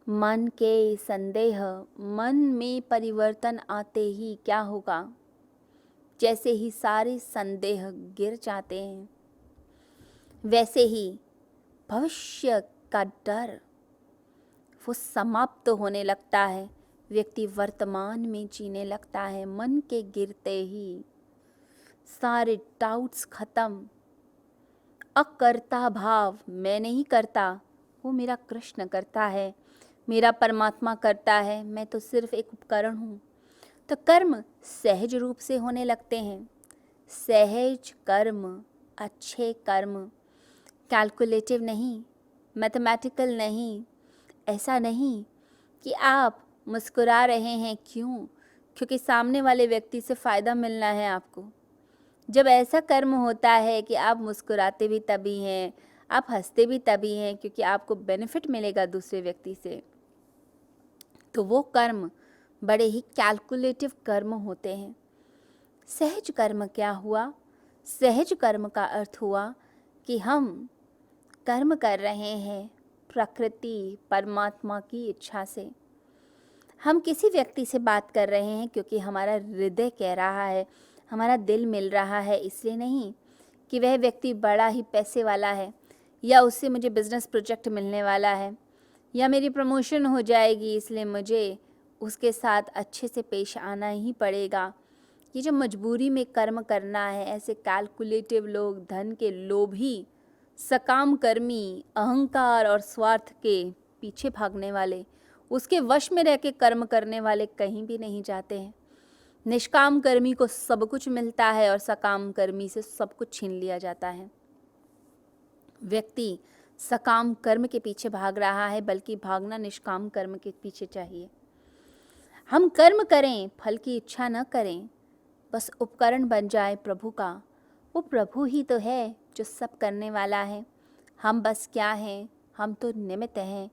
मन के संदेह, मन में परिवर्तन आते ही क्या होगा, जैसे ही सारे संदेह गिर जाते हैं, वैसे ही भविष्य का डर वो समाप्त होने लगता है। व्यक्ति वर्तमान में जीने लगता है। मन के गिरते ही सारे डाउट्स खत्म। अकर्ता भाव, मैं नहीं करता, वो मेरा कृष्ण करता है, मेरा परमात्मा करता है, मैं तो सिर्फ एक उपकरण हूँ। तो कर्म सहज रूप से होने लगते हैं। सहज कर्म, अच्छे कर्म, कैलकुलेटिव नहीं, मैथमेटिकल नहीं। ऐसा नहीं कि आप मुस्कुरा रहे हैं, क्यों? क्योंकि सामने वाले व्यक्ति से फ़ायदा मिलना है आपको। जब ऐसा कर्म होता है कि आप मुस्कुराते भी तभी हैं, आप हंसते भी तभी हैं क्योंकि आपको बेनिफिट मिलेगा दूसरे व्यक्ति से, तो वो कर्म बड़े ही कैलकुलेटिव कर्म होते हैं। सहज कर्म क्या हुआ? सहज कर्म का अर्थ हुआ कि हम कर्म कर रहे हैं प्रकृति परमात्मा की इच्छा से। हम किसी व्यक्ति से बात कर रहे हैं क्योंकि हमारा हृदय कह रहा है, हमारा दिल मिल रहा है, इसलिए नहीं कि वह व्यक्ति बड़ा ही पैसे वाला है, या उससे मुझे बिजनेस प्रोजेक्ट मिलने वाला है, या मेरी प्रमोशन हो जाएगी इसलिए मुझे उसके साथ अच्छे से पेश आना ही पड़ेगा। ये जो मजबूरी में कर्म करना है, ऐसे कैलकुलेटिव लोग, धन के लोभी, सकाम कर्मी, अहंकार और स्वार्थ के पीछे भागने वाले, उसके वश में रह के कर्म करने वाले कहीं भी नहीं जाते हैं। निष्काम कर्मी को सब कुछ मिलता है और सकाम कर्मी से सब कुछ छीन लिया जाता है। व्यक्ति सकाम कर्म के पीछे भाग रहा है, बल्कि भागना निष्काम कर्म के पीछे चाहिए। हम कर्म करें, फल की इच्छा न करें, बस उपकरण बन जाए प्रभु का। वो प्रभु ही तो है जो सब करने वाला है। हम बस क्या हैं, हम तो निमित्त हैं।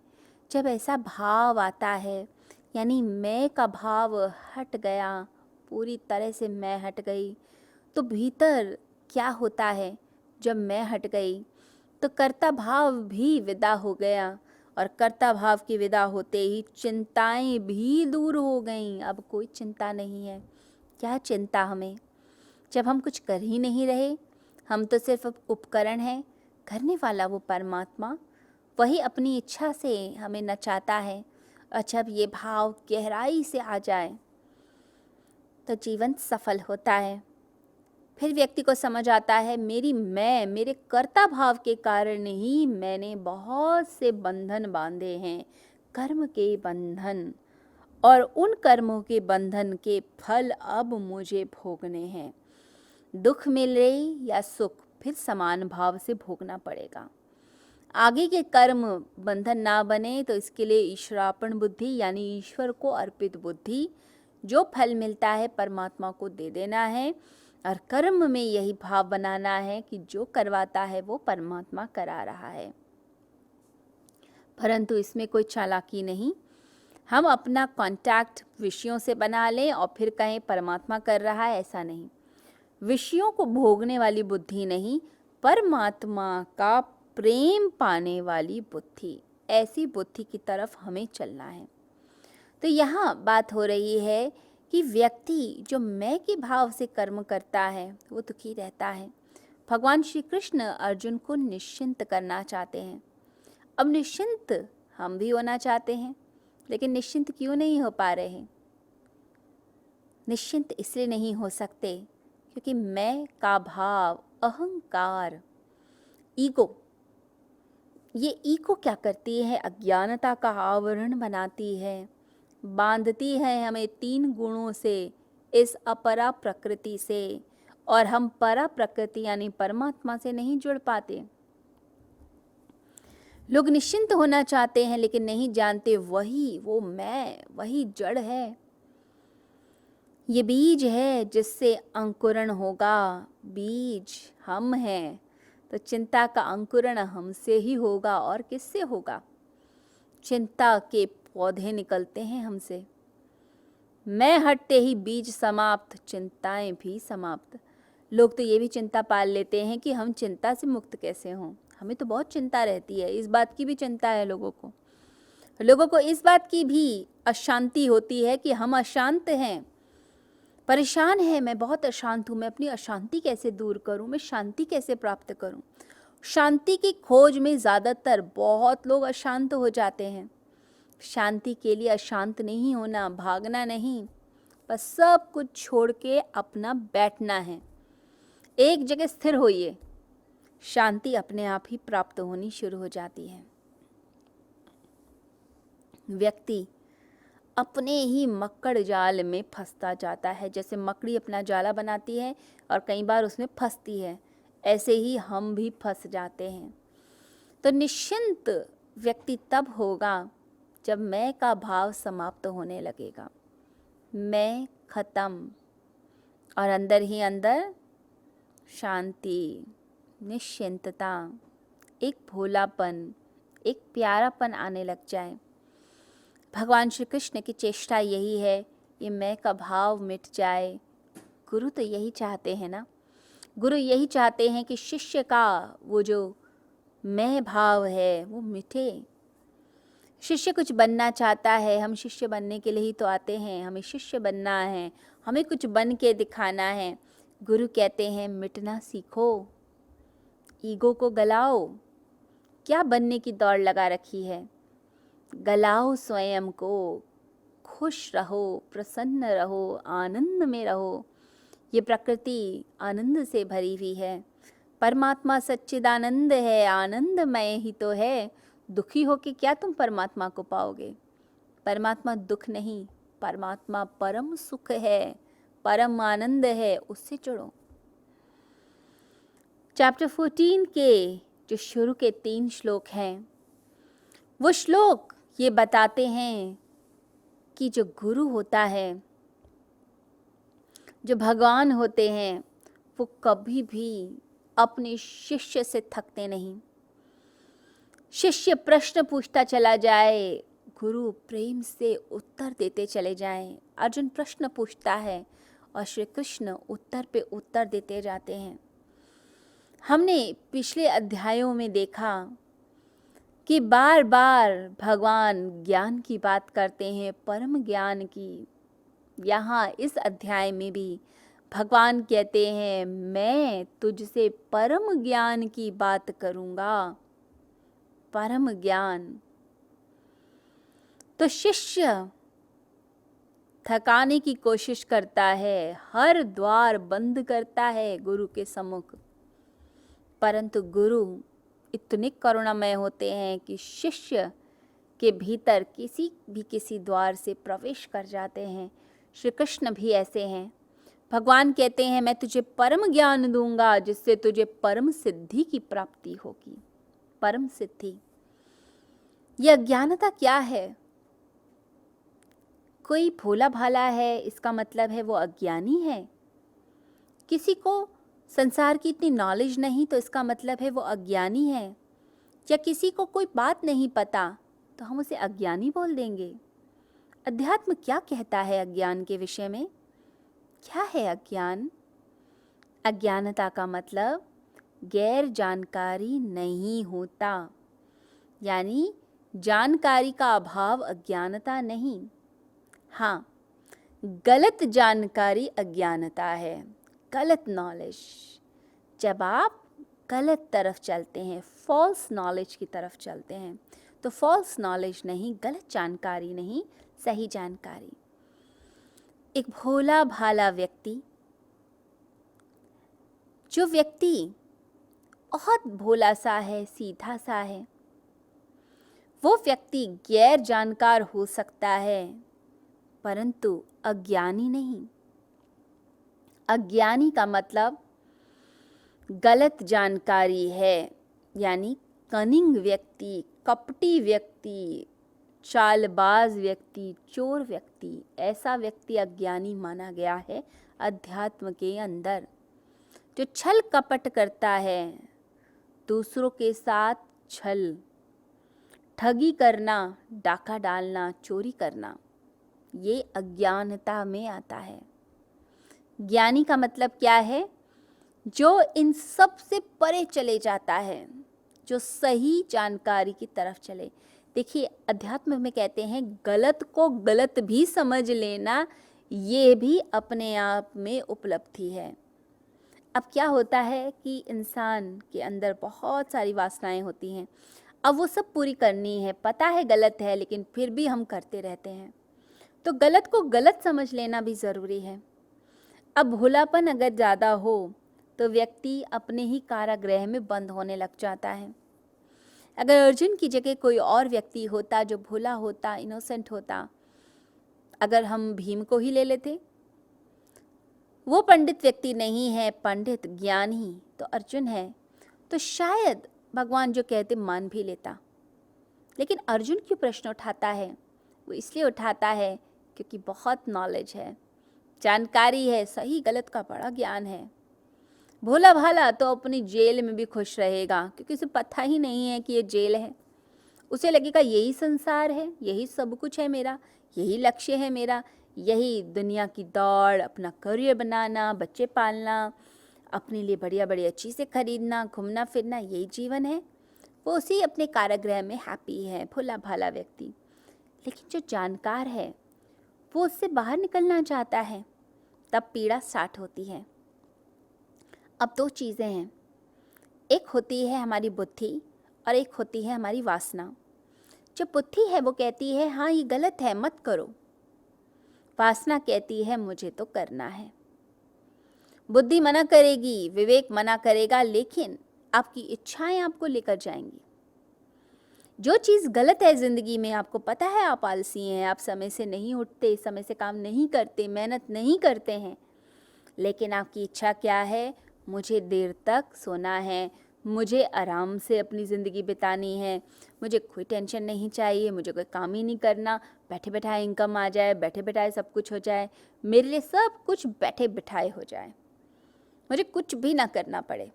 जब ऐसा भाव आता है, यानी मैं का भाव हट गया, पूरी तरह से मैं हट गई, तो भीतर क्या होता है? जब मैं हट गई तो कर्ता भाव भी विदा हो गया, और कर्ता भाव की विदा होते ही चिंताएं भी दूर हो गईं। अब कोई चिंता नहीं है। क्या चिंता हमें, जब हम कुछ कर ही नहीं रहे? हम तो सिर्फ उपकरण हैं। करने वाला वो परमात्मा, वही अपनी इच्छा से हमें नचाता है। और जब ये भाव गहराई से आ जाए तो जीवन सफल होता है। फिर व्यक्ति को समझ आता है, मेरे कर्ता भाव के कारण ही मैंने बहुत से बंधन बांधे हैं, कर्म के बंधन, और उन कर्मों के बंधन के फल अब मुझे भोगने हैं। दुख मिले या सुख, फिर समान भाव से भोगना पड़ेगा। आगे के कर्म बंधन ना बने तो इसके लिए ईश्वरार्पण बुद्धि, यानी ईश्वर को अर्पित बुद्धि, जो फल मिलता है परमात्मा को दे देना है। और कर्म में यही भाव बनाना है कि जो करवाता है वो परमात्मा करा रहा है। परंतु इसमें कोई चालाकी नहीं। हम अपना कांटेक्ट विषयों से बना लें और फिर कहें परमात्मा कर रहा है, ऐसा नहीं। विषयों को भोगने वाली बुद्धि नहीं, परमात्मा का प्रेम पाने वाली बुद्धि, ऐसी बुद्धि की तरफ हमें चलना है। तो यहाँ बात हो रही है कि व्यक्ति जो मैं के भाव से कर्म करता है वो दुखी रहता है। भगवान श्री कृष्ण अर्जुन को निश्चिंत करना चाहते हैं। अब निश्चिंत हम भी होना चाहते हैं, लेकिन निश्चिंत क्यों नहीं हो पा रहे हैं? निश्चिंत इसलिए नहीं हो सकते क्योंकि मैं का भाव, अहंकार, ईगो, ये ईगो क्या करती है? अज्ञानता का आवरण बनाती है, बांधती है हमें 3 गुणों से, इस अपरा प्रकृति से, और हम परा प्रकृति यानी परमात्मा से नहीं जुड़ पाते। लोग निश्चिंत होना चाहते हैं लेकिन नहीं जानते वो मैं, वही जड़ है, ये बीज है जिससे अंकुरण होगा। बीज हम हैं, तो चिंता का अंकुरण हमसे ही होगा, और किससे होगा? चिंता के पौधे निकलते हैं हमसे। मैं हटते ही बीज समाप्त, चिंताएं भी समाप्त। लोग तो ये भी चिंता पाल लेते हैं कि हम चिंता से मुक्त कैसे हों। हमें तो बहुत चिंता रहती है, इस बात की भी चिंता है लोगों को। लोगों को इस बात की भी अशांति होती है कि हम अशांत हैं, परेशान है, मैं बहुत अशांत हूँ, मैं अपनी अशांति कैसे दूर करूँ, मैं शांति कैसे प्राप्त करूँ। शांति की खोज में ज़्यादातर बहुत लोग अशांत हो जाते हैं। शांति के लिए अशांत नहीं होना, भागना नहीं, बस सब कुछ छोड़ के अपना बैठना है। एक जगह स्थिर होइए, शांति अपने आप ही प्राप्त होनी शुरू हो जाती है। व्यक्ति अपने ही मक्कड़ जाल में फंसता जाता है। जैसे मकड़ी अपना जाला बनाती है और कई बार उसमें फंसती है, ऐसे ही हम भी फंस जाते हैं। तो निश्चिंत व्यक्ति तब होगा जब मैं का भाव समाप्त होने लगेगा। मैं खत्म, और अंदर ही अंदर शांति, निश्चिंतता, एक भोलापन, एक प्यारापन आने लग जाए। भगवान श्री कृष्ण की चेष्टा यही है, ये मैं का भाव मिट जाए। गुरु तो यही चाहते हैं ना। गुरु यही चाहते हैं कि शिष्य का वो जो मैं भाव है वो मिटे। शिष्य कुछ बनना चाहता है, हम शिष्य बनने के लिए ही तो आते हैं, हमें शिष्य बनना है, हमें कुछ बन के दिखाना है। गुरु कहते हैं मिटना सीखो, ईगो को गलाओ। क्या बनने की दौड़ लगा रखी है? गलाओ स्वयं को, खुश रहो, प्रसन्न रहो, आनंद में रहो। ये प्रकृति आनंद से भरी हुई है। परमात्मा सच्चिदानंद है, आनंदमय ही तो है। दुखी हो के क्या तुम परमात्मा को पाओगे? परमात्मा दुख नहीं, परमात्मा परम सुख है, परम आनंद है, उससे जुड़ो। चैप्टर 14 के जो शुरू के 3 श्लोक हैं, वो श्लोक ये बताते हैं कि जो गुरु होता है, जो भगवान होते हैं, वो कभी भी अपने शिष्य से थकते नहीं। शिष्य प्रश्न पूछता चला जाए, गुरु प्रेम से उत्तर देते चले जाएं। अर्जुन प्रश्न पूछता है और श्री कृष्ण उत्तर पे उत्तर देते जाते हैं। हमने पिछले अध्यायों में देखा कि बार बार भगवान ज्ञान की बात करते हैं, परम ज्ञान की। यहाँ इस अध्याय में भी भगवान कहते हैं मैं तुझसे परम ज्ञान की बात करूँगा। परम ज्ञान। तो शिष्य थकाने की कोशिश करता है, हर द्वार बंद करता है गुरु के सम्मुख, परंतु गुरु इतने करुणामय होते हैं कि शिष्य के भीतर किसी द्वार से प्रवेश कर जाते हैं। श्री कृष्ण भी ऐसे हैं। भगवान कहते हैं मैं तुझे परम ज्ञान दूंगा जिससे तुझे परम सिद्धि की प्राप्ति होगी। परम सिद्धि, यह अज्ञानता क्या है? कोई भोला भाला है इसका मतलब है वो अज्ञानी है? किसी को संसार की इतनी नॉलेज नहीं तो इसका मतलब है वो अज्ञानी है? या किसी को कोई बात नहीं पता तो हम उसे अज्ञानी बोल देंगे? अध्यात्म क्या कहता है अज्ञान के विषय में? क्या है अज्ञान? अज्ञानता का मतलब गैर जानकारी नहीं होता, यानी जानकारी का अभाव अज्ञानता नहीं। हाँ, गलत जानकारी अज्ञानता है, गलत नॉलेज। जब आप गलत तरफ चलते हैं, फॉल्स नॉलेज की तरफ चलते हैं, तो फॉल्स नॉलेज नहीं, गलत जानकारी नहीं, सही जानकारी। एक भोला भाला व्यक्ति जो व्यक्ति बहुत भोला सा है, सीधा सा है, वो व्यक्ति गैर जानकार हो सकता है परंतु अज्ञानी नहीं। अज्ञानी का मतलब गलत जानकारी है, यानी कनिंग व्यक्ति, कपटी व्यक्ति, चालबाज व्यक्ति, चोर व्यक्ति, ऐसा व्यक्ति अज्ञानी माना गया है अध्यात्म के अंदर। जो छल कपट करता है, दूसरों के साथ छल, ठगी करना, डाका डालना, चोरी करना, ये अज्ञानता में आता है। ज्ञानी का मतलब क्या है? जो इन सब से परे चले जाता है, जो सही जानकारी की तरफ चले। देखिए, अध्यात्म में कहते हैं गलत को गलत भी समझ लेना, ये भी अपने आप में उपलब्धि है। अब क्या होता है कि इंसान के अंदर बहुत सारी वासनाएं होती हैं, अब वो सब पूरी करनी है, पता है गलत है लेकिन फिर भी हम करते रहते हैं। तो गलत को गलत समझ लेना भी ज़रूरी है। अब भोलापन अगर ज़्यादा हो तो व्यक्ति अपने ही कारागृह में बंद होने लग जाता है। अगर अर्जुन की जगह कोई और व्यक्ति होता जो भोला होता, इनोसेंट होता, अगर हम भीम को ही ले लेते, वो पंडित व्यक्ति नहीं है, पंडित ज्ञानी तो अर्जुन है, तो शायद भगवान जो कहते मान भी लेता। लेकिन अर्जुन क्यों प्रश्न उठाता है? वो इसलिए उठाता है क्योंकि बहुत नॉलेज है, जानकारी है, सही गलत का बड़ा ज्ञान है। भोला भाला तो अपनी जेल में भी खुश रहेगा क्योंकि उसे पता ही नहीं है कि ये जेल है। उसे लगेगा यही संसार है, यही सब कुछ है मेरा, यही लक्ष्य है मेरा, यही दुनिया की दौड़, अपना करियर बनाना, बच्चे पालना, अपने लिए बढ़िया बढ़िया चीज़ें खरीदना, घूमना फिरना, यही जीवन है। वो उसी अपने कारागृह में हैप्पी है, भोला भाला व्यक्ति। लेकिन जो जानकार है वो उससे बाहर निकलना चाहता है, तब पीड़ा स्टार्ट होती है। अब दो चीज़ें हैं, एक होती है हमारी बुद्धि और एक होती है हमारी वासना। जो बुद्धि है वो कहती है हाँ ये गलत है, मत करो। वासना कहती है मुझे तो करना है। बुद्धि मना करेगी, विवेक मना करेगा, लेकिन आपकी इच्छाएं आपको लेकर जाएंगी। जो चीज़ गलत है ज़िंदगी में, आपको पता है आप आलसी हैं, आप समय से नहीं उठते, समय से काम नहीं करते, मेहनत नहीं करते हैं, लेकिन आपकी इच्छा क्या है? मुझे देर तक सोना है, मुझे आराम से अपनी ज़िंदगी बितानी है, मुझे कोई टेंशन नहीं चाहिए, मुझे कोई काम ही नहीं करना, बैठे बैठाए इनकम आ जाए, बैठे बैठाए सब कुछ हो जाए, मेरे लिए सब कुछ बैठे बिठाए हो जाए, मुझे कुछ भी ना करना पड़े।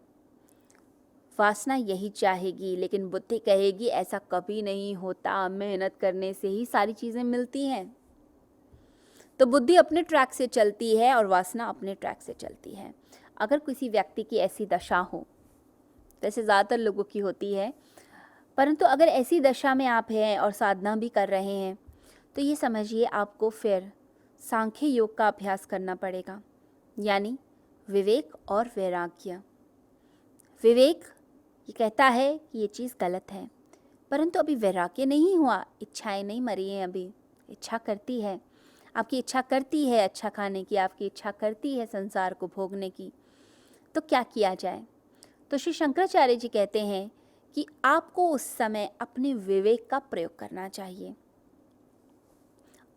वासना यही चाहेगी, लेकिन बुद्धि कहेगी ऐसा कभी नहीं होता, मेहनत करने से ही सारी चीज़ें मिलती हैं। तो बुद्धि अपने ट्रैक से चलती है और वासना अपने ट्रैक से चलती है। अगर किसी व्यक्ति की ऐसी दशा हो, वैसे ज़्यादातर लोगों की होती है, परंतु अगर ऐसी दशा में आप हैं और साधना भी कर रहे हैं, तो ये समझिए आपको फिर सांख्य योग का अभ्यास करना पड़ेगा, यानी विवेक और वैराग्य। विवेक ये कहता है कि ये चीज़ गलत है, परंतु अभी वैराग्य नहीं हुआ, इच्छाएं नहीं मरी हैं, अभी इच्छा करती है, आपकी इच्छा करती है अच्छा खाने की, आपकी इच्छा करती है संसार को भोगने की, तो क्या किया जाए? तो श्री शंकराचार्य जी कहते हैं कि आपको उस समय अपने विवेक का प्रयोग करना चाहिए।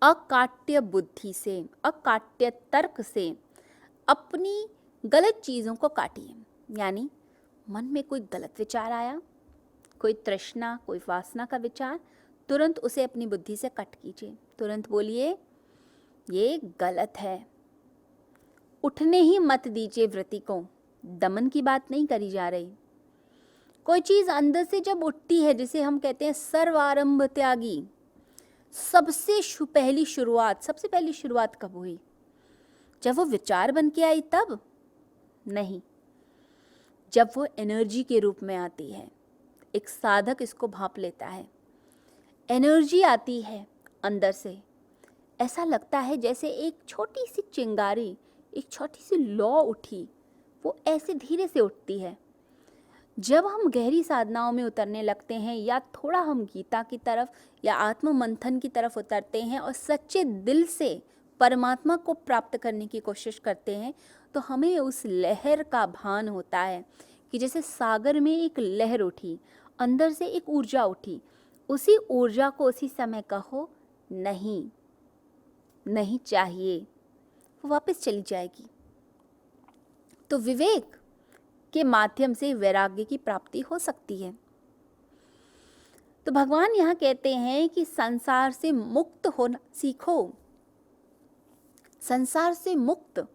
अकाट्य बुद्धि से, अकाट्य तर्क से अपनी गलत चीज़ों को काटिए। यानी मन में कोई गलत विचार आया, कोई तृष्णा, कोई वासना का विचार, तुरंत उसे अपनी बुद्धि से कट कीजिए, तुरंत बोलिए ये गलत है। उठने ही मत दीजिए वृत्ति को, दमन की बात नहीं करी जा रही। कोई चीज़ अंदर से जब उठती है, जिसे हम कहते हैं सर्वारंभ त्यागी, सबसे पहली शुरुआत कब हुई? जब वो विचार बन के आई तब नहीं, जब वो एनर्जी के रूप में आती है। एक साधक इसको भांप लेता है, एनर्जी आती है अंदर से, ऐसा लगता है जैसे एक छोटी सी चिंगारी, एक छोटी सी लौ उठी, वो ऐसे धीरे से उठती है। जब हम गहरी साधनाओं में उतरने लगते हैं, या थोड़ा हम गीता की तरफ या आत्म मंथन की तरफ उतरते हैं और सच्चे दिल से परमात्मा को प्राप्त करने की कोशिश करते हैं, तो हमें उस लहर का भान होता है कि जैसे सागर में एक लहर उठी, अंदर से एक ऊर्जा उठी, उसी ऊर्जा को उसी समय कहो नहीं, नहीं चाहिए, वो वापस चली जाएगी। तो विवेक के माध्यम से वैराग्य की प्राप्ति हो सकती है। तो भगवान यहाँ कहते हैं कि संसार से मुक्त होना सीखो। संसार से मुक्त,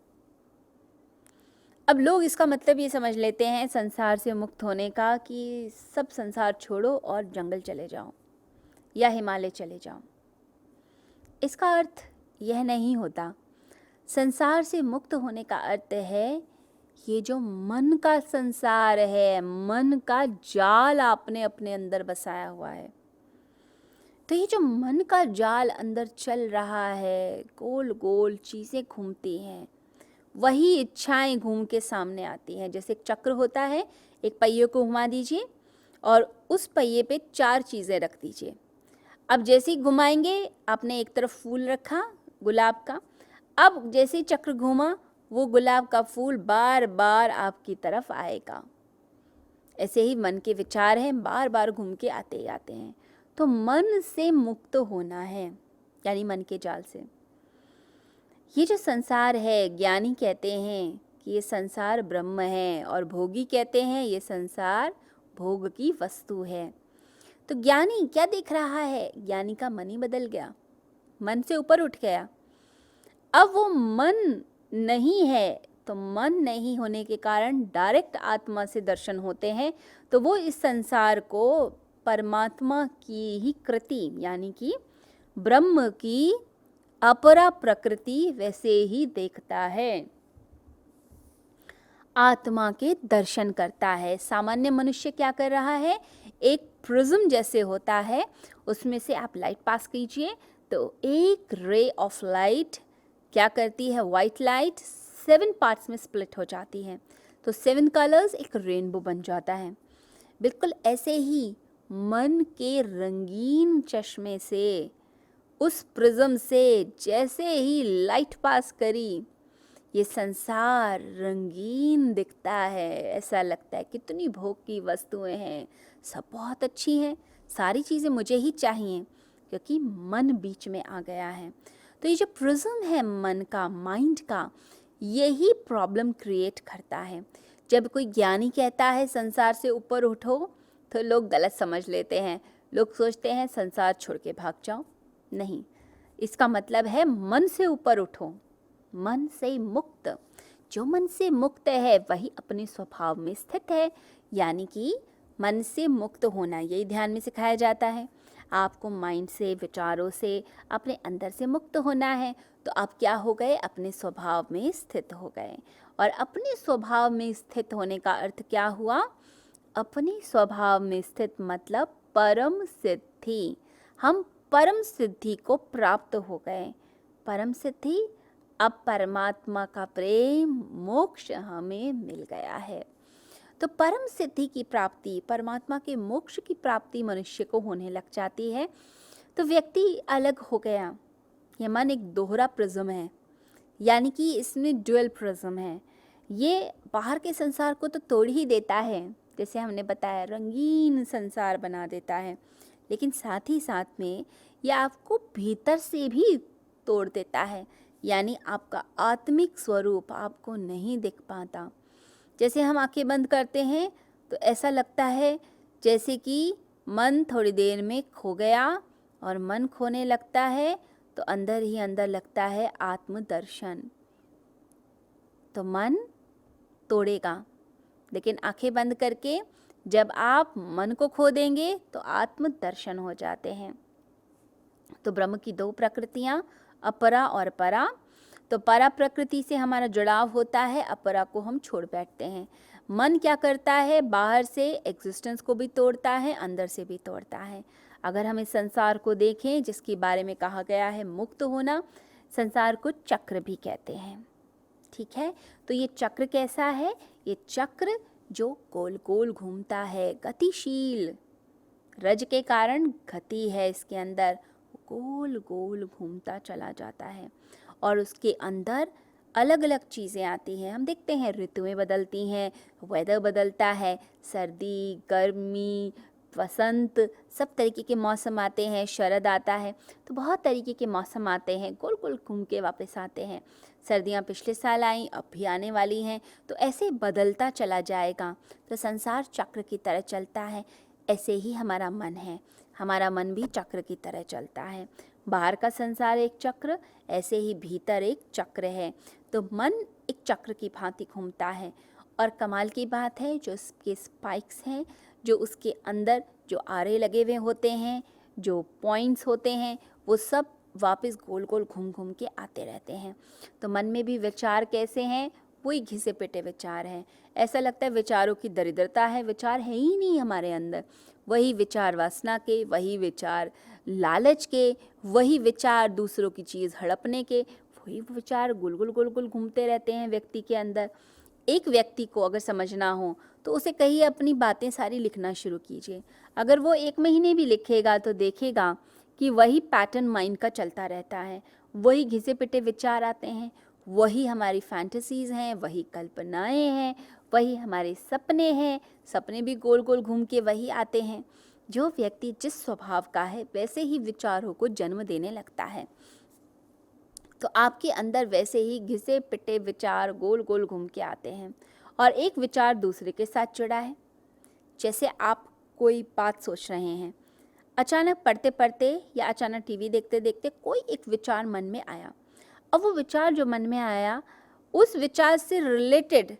अब लोग इसका मतलब ये समझ लेते हैं संसार से मुक्त होने का कि सब संसार छोड़ो और जंगल चले जाओ या हिमालय चले जाओ। इसका अर्थ यह नहीं होता। संसार से मुक्त होने का अर्थ है ये जो मन का संसार है, मन का जाल आपने अपने अंदर बसाया हुआ है, तो ये जो मन का जाल अंदर चल रहा है, गोल गोल चीज़ें घूमती हैं, वही इच्छाएं घूम के सामने आती हैं। जैसे एक चक्र होता है, एक पहिए को घुमा दीजिए और उस पहिए पे 4 चीज़ें रख दीजिए। अब जैसे ही घुमाएंगे, आपने एक तरफ फूल रखा गुलाब का, अब जैसे ही चक्र घूमा वो गुलाब का फूल बार बार आपकी तरफ आएगा। ऐसे ही मन के विचार हैं, बार बार घूम के आते ही आते हैं। तो मन से मुक्त होना है, यानी मन के जाल से। ये जो संसार है, ज्ञानी कहते हैं कि ये संसार ब्रह्म है, और भोगी कहते हैं ये संसार भोग की वस्तु है। तो ज्ञानी क्या देख रहा है? ज्ञानी का मन ही बदल गया, मन से ऊपर उठ गया। अब वो मन नहीं है, तो मन नहीं होने के कारण डायरेक्ट आत्मा से दर्शन होते हैं। तो वो इस संसार को परमात्मा की ही कृति, यानी कि ब्रह्म की अपरा प्रकृति वैसे ही देखता है, आत्मा के दर्शन करता है। सामान्य मनुष्य क्या कर रहा है? एक प्रिज्म जैसे होता है, उसमें से आप लाइट पास कीजिए तो एक रे ऑफ लाइट क्या करती है? वाइट लाइट 7 पार्ट्स में स्प्लिट हो जाती है, तो 7 कलर्स एक रेनबो बन जाता है। बिल्कुल ऐसे ही मन के रंगीन चश्मे से, उस प्रिज्म से जैसे ही लाइट पास करी, ये संसार रंगीन दिखता है। ऐसा लगता है कितनी भोग की वस्तुएं हैं, सब बहुत अच्छी हैं, सारी चीज़ें मुझे ही चाहिए, क्योंकि मन बीच में आ गया है। तो ये जो प्रिज्म है मन का, माइंड का, यही प्रॉब्लम क्रिएट करता है। जब कोई ज्ञानी कहता है संसार से ऊपर उठो, तो लोग गलत समझ लेते हैं। लोग सोचते हैं संसार छोड़ के भाग जाओ। नहीं, इसका मतलब है मन से ऊपर उठो, मन से मुक्त। जो मन से मुक्त है वही अपने स्वभाव में स्थित है, यानी कि मन से मुक्त होना यही ध्यान में सिखाया जाता है। आपको माइंड से, विचारों से, अपने अंदर से मुक्त होना है। तो आप क्या हो गए? अपने स्वभाव में स्थित हो गए। और अपने स्वभाव में स्थित होने का अर्थ क्या हुआ? अपने स्वभाव में स्थित मतलब परम सिद्धि। हम परम सिद्धि को प्राप्त हो गए। परम सिद्धि, अब परमात्मा का प्रेम, मोक्ष हमें मिल गया है। तो परम सिद्धि की प्राप्ति, परमात्मा के मोक्ष की प्राप्ति मनुष्य को होने लग जाती है, तो व्यक्ति अलग हो गया। यह मन एक दोहरा प्रिज्म है, यानी कि इसमें ड्यूअल प्रिज्म है। ये बाहर के संसार को तो तोड़ ही देता है, जैसे हमने बताया रंगीन संसार बना देता है, लेकिन साथ ही साथ में यह आपको भीतर से भी तोड़ देता है, यानी आपका आत्मिक स्वरूप आपको नहीं दिख पाता। जैसे हम आंखें बंद करते हैं तो ऐसा लगता है जैसे कि मन थोड़ी देर में खो गया, और मन खोने लगता है तो अंदर ही अंदर लगता है आत्मदर्शन। तो मन तोड़ेगा, लेकिन आंखें बंद करके जब आप मन को खो देंगे तो आत्मदर्शन हो जाते हैं। तो ब्रह्म की 2 प्रकृतियां, अपरा और परा। तो परा प्रकृति से हमारा जुड़ाव होता है, अपरा को हम छोड़ बैठते हैं। मन क्या करता है? बाहर से एग्जिस्टेंस को भी तोड़ता है, अंदर से भी तोड़ता है। अगर हम इस संसार को देखें, जिसके बारे में कहा गया है मुक्त होना, संसार को चक्र भी कहते हैं। ठीक है, तो ये चक्र कैसा है? ये चक्र जो गोल गोल घूमता है, गतिशील, रज के कारण गति है इसके अंदर, गोल गोल घूमता चला जाता है। और उसके अंदर अलग अलग चीज़ें आती हैं। हम देखते हैं ऋतुएं बदलती हैं, वेदर बदलता है, सर्दी, गर्मी, वसंत, सब तरीके के मौसम आते हैं, शरद आता है। तो बहुत तरीके के मौसम आते हैं, गोल गोल घूम के वापस आते हैं। सर्दियाँ पिछले साल आईं, अब भी आने वाली हैं, तो ऐसे बदलता चला जाएगा। तो संसार चक्र की तरह चलता है, ऐसे ही हमारा मन है। हमारा मन भी चक्र की तरह चलता है। बाहर का संसार एक चक्र, ऐसे ही भीतर एक चक्र है। तो मन एक चक्र की भांति घूमता है। और कमाल की बात है, जो उसके स्पाइक्स हैं, जो उसके अंदर जो आरे लगे हुए होते हैं, जो पॉइंट्स होते हैं, वो सब वापस गोल गोल घूम घूम के आते रहते हैं। तो मन में भी विचार कैसे हैं? वही घिसे पिटे विचार हैं। ऐसा लगता है विचारों की दरिद्रता है, विचार है ही नहीं हमारे अंदर। वही विचार वासना के, वही विचार लालच के, वही विचार दूसरों की चीज़ हड़पने के, वही विचार गुल गुल गुल गुल घूमते रहते हैं व्यक्ति के अंदर। एक व्यक्ति को अगर समझना हो तो उसे कहिए अपनी बातें सारी लिखना शुरू कीजिए। अगर वो 1 महीने भी लिखेगा तो देखेगा कि वही पैटर्न माइंड का चलता रहता है, वही घिसे पिटे विचार आते हैं, वही हमारी फैंटेसीज़ हैं, वही कल्पनाएं हैं, वही हमारे सपने हैं। सपने भी गोल गोल घूम के वही आते हैं। जो व्यक्ति जिस स्वभाव का है वैसे ही विचारों को जन्म देने लगता है। तो आपके अंदर वैसे ही घिसे पिटे विचार गोल गोल घूम के आते हैं। और एक विचार दूसरे के साथ जुड़ा है। जैसे आप कोई बात सोच रहे हैं, अचानक पढ़ते पढ़ते या अचानक टीवी देखते देखते कोई एक विचार मन में आया। अब वो विचार जो मन में आया, उस विचार से रिलेटेड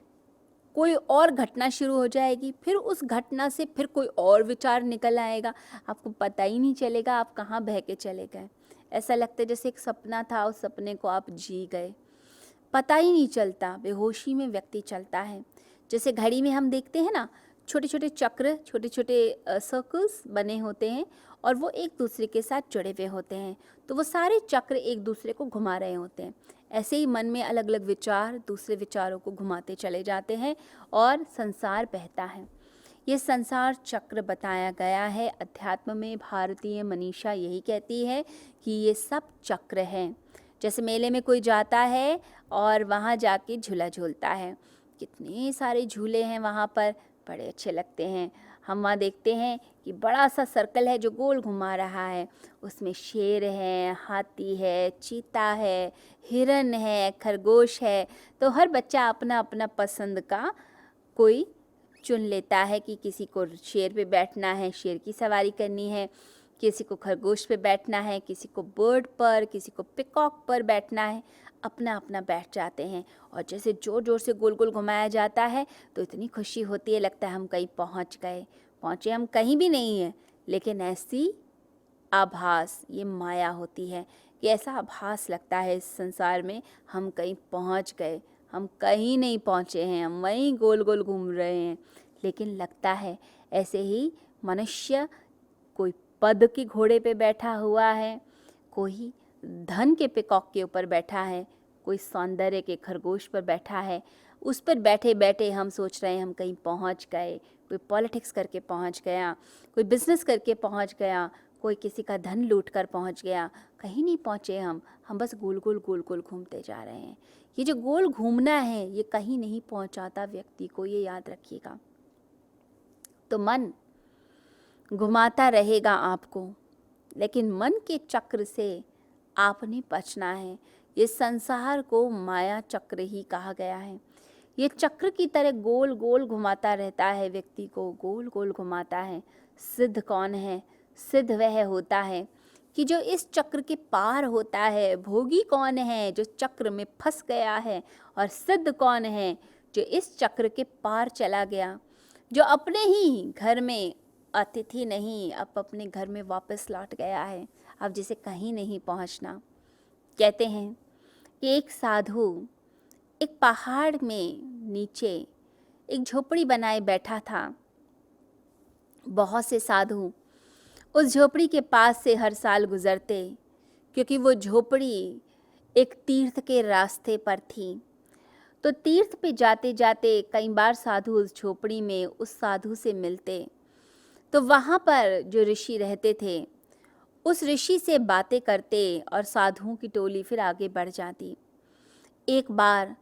कोई और घटना शुरू हो जाएगी, फिर उस घटना से फिर कोई और विचार निकल आएगा। आपको पता ही नहीं चलेगा आप कहाँ बह के चले गए। ऐसा लगता है जैसे एक सपना था, उस सपने को आप जी गए, पता ही नहीं चलता। बेहोशी में व्यक्ति चलता है। जैसे घड़ी में हम देखते हैं ना, छोटे छोटे चक्र, छोटे छोटे सर्कल्स बने होते हैं और वो एक दूसरे के साथ जुड़े हुए होते हैं। तो वो सारे चक्र एक दूसरे को घुमा रहे होते हैं। ऐसे ही मन में अलग अलग विचार दूसरे विचारों को घुमाते चले जाते हैं और संसार बहता है। ये संसार चक्र बताया गया है अध्यात्म में। भारतीय मनीषा यही कहती है कि ये सब चक्र हैं। जैसे मेले में कोई जाता है और वहाँ जाके झूला झूलता है, कितने सारे झूले हैं वहाँ पर, बड़े अच्छे लगते हैं। हम वहाँ देखते हैं कि बड़ा सा सर्कल है जो गोल घुमा रहा है, उसमें शेर है, हाथी है, चीता है, हिरन है, खरगोश है। तो हर बच्चा अपना अपना पसंद का कोई चुन लेता है कि किसी को शेर पे बैठना है, शेर की सवारी करनी है, किसी को खरगोश पे बैठना है, किसी को बर्ड पर, किसी को पिकॉक पर बैठना है। अपना अपना बैठ जाते हैं और जैसे ज़ोर ज़ोर से गोल गोल घुमाया जाता है तो इतनी खुशी होती है, लगता है हम कहीं पहुंच गए। पहुँचे हम कहीं भी नहीं हैं, लेकिन ऐसी आभास, ये माया होती है कि ऐसा आभास लगता है इस संसार में हम कहीं पहुंच गए। हम कहीं नहीं पहुंचे हैं, हम वहीं गोल गोल घूम रहे हैं। लेकिन लगता है ऐसे ही मनुष्य कोई पद के घोड़े पे बैठा हुआ है, कोई धन के पिकॉक के ऊपर बैठा है, कोई सौंदर्य के खरगोश पर बैठा है। उस पर बैठे बैठे हम सोच रहे हैं हम कहीं पहुंच गए। कोई पॉलिटिक्स करके पहुंच गया, कोई बिजनेस करके पहुंच गया, कोई किसी का धन लूट कर पहुंच गया। कहीं नहीं पहुंचे हम बस गोल गोल घूमते जा रहे हैं। ये जो गोल घूमना है ये कहीं नहीं पहुंचाता व्यक्ति को, ये याद रखिएगा। तो मन घुमाता रहेगा आपको, लेकिन मन के चक्र से आपने बचना है। ये संसार को माया चक्र ही कहा गया है। ये चक्र की तरह गोल गोल घुमाता रहता है, व्यक्ति को गोल गोल घुमाता है। सिद्ध कौन है? सिद्ध वह होता है कि जो इस चक्र के पार होता है। भोगी कौन है? जो चक्र में फंस गया है। और सिद्ध कौन है? जो इस चक्र के पार चला गया, जो अपने ही घर में अतिथि नहीं, अब अपने घर में वापस लौट गया है, अब जिसे कहीं नहीं पहुंचना। कहते हैं कि एक साधु एक पहाड़ में नीचे एक झोपड़ी बनाए बैठा था। बहुत से साधु उस झोपड़ी के पास से हर साल गुजरते, क्योंकि वो झोपड़ी एक तीर्थ के रास्ते पर थी। तो तीर्थ पे जाते जाते कई बार साधु उस झोपड़ी में उस साधु से मिलते। तो वहाँ पर जो ऋषि रहते थे, उस ऋषि से बातें करते और साधुओं की टोली फिर आगे बढ़ जाती। एक बार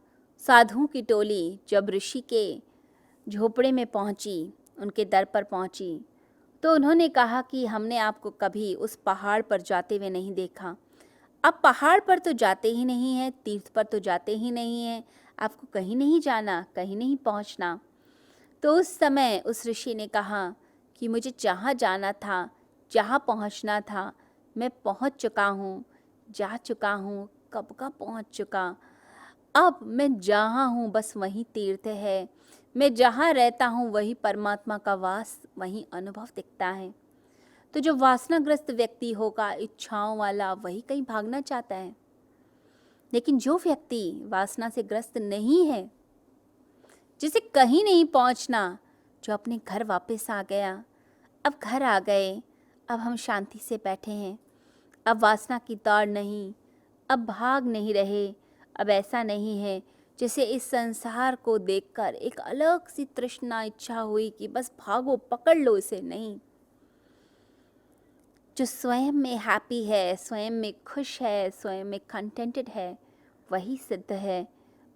साधुओं की टोली जब ऋषि के झोपड़े में पहुंची, उनके दर पर पहुंची, तो उन्होंने कहा कि हमने आपको कभी उस पहाड़ पर जाते हुए नहीं देखा। आप पहाड़ पर तो जाते ही नहीं हैं, तीर्थ पर तो जाते ही नहीं हैं, आपको कहीं नहीं जाना, कहीं नहीं पहुंचना। तो उस समय उस ऋषि ने कहा कि मुझे जहाँ जाना था, जहाँ पहुँचना था, मैं पहुँच चुका हूँ, जा चुका हूँ, कब का पहुँच चुका। अब मैं जहाँ हूँ बस वहीं तीर्थ है, मैं जहाँ रहता हूँ वही परमात्मा का वास, वहीं अनुभव दिखता है। तो जो वासनाग्रस्त व्यक्ति होगा, इच्छाओं वाला, वही कहीं भागना चाहता है। लेकिन जो व्यक्ति वासना से ग्रस्त नहीं है, जिसे कहीं नहीं पहुंचना, जो अपने घर वापस आ गया, अब घर आ गए, अब हम शांति से बैठे हैं, अब वासना की दौड़ नहीं, अब भाग नहीं रहे। अब ऐसा नहीं है जैसे इस संसार को देखकर एक अलग सी तृष्णा इच्छा हुई कि बस भागो, पकड़ लो इसे। नहीं, जो स्वयं में हैप्पी है, स्वयं में खुश है, स्वयं में कंटेंटेड है, वही सिद्ध है।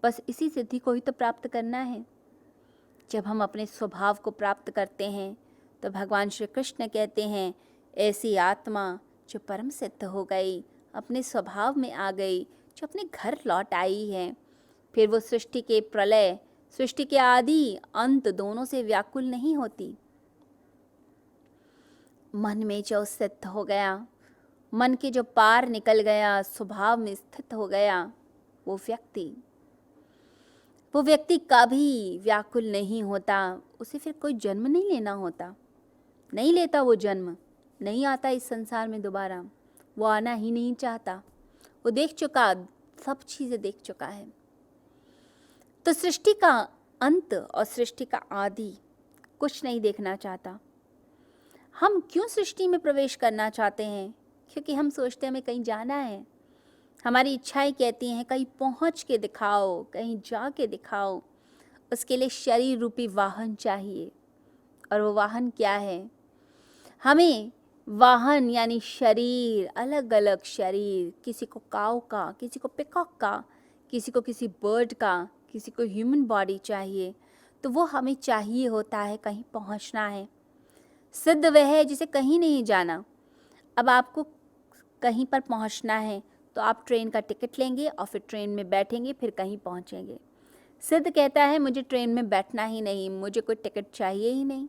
बस इसी सिद्धि को ही तो प्राप्त करना है। जब हम अपने स्वभाव को प्राप्त करते हैं तो भगवान श्री कृष्ण कहते हैं, ऐसी आत्मा जो परम सिद्ध हो गई, अपने स्वभाव में आ गई, जो अपने घर लौट आई है, फिर वो सृष्टि के प्रलय, सृष्टि के आदि अंत दोनों से व्याकुल नहीं होती। मन में जो स्थित हो गया, मन के जो पार निकल गया, स्वभाव में स्थित हो गया, वो व्यक्ति कभी व्याकुल नहीं होता। उसे फिर कोई जन्म नहीं लेना होता, नहीं लेता वो जन्म, नहीं आता इस संसार में दोबारा, वो आना ही नहीं चाहता। वो देख चुका, सब चीज़ें देख चुका है। तो सृष्टि का अंत और सृष्टि का आदि कुछ नहीं देखना चाहता। हम क्यों सृष्टि में प्रवेश करना चाहते हैं? क्योंकि हम सोचते हैं हमें कहीं जाना है। हमारी इच्छाएं कहती हैं कहीं पहुंच के दिखाओ, कहीं जा के दिखाओ। उसके लिए शरीर रूपी वाहन चाहिए। और वो वाहन क्या है? हमें वाहन यानी शरीर, अलग अलग शरीर, किसी को काऊ का, किसी को पिकॉक का, किसी को किसी बर्ड का, किसी को ह्यूमन बॉडी चाहिए। तो वो हमें चाहिए होता है, कहीं पहुंचना है। सिद्ध वह है जिसे कहीं नहीं जाना। अब आपको कहीं पर पहुंचना है तो आप ट्रेन का टिकट लेंगे और फिर ट्रेन में बैठेंगे, फिर कहीं पहुंचेंगे। सिद्ध कहता है मुझे ट्रेन में बैठना ही नहीं, मुझे कोई टिकट चाहिए ही नहीं।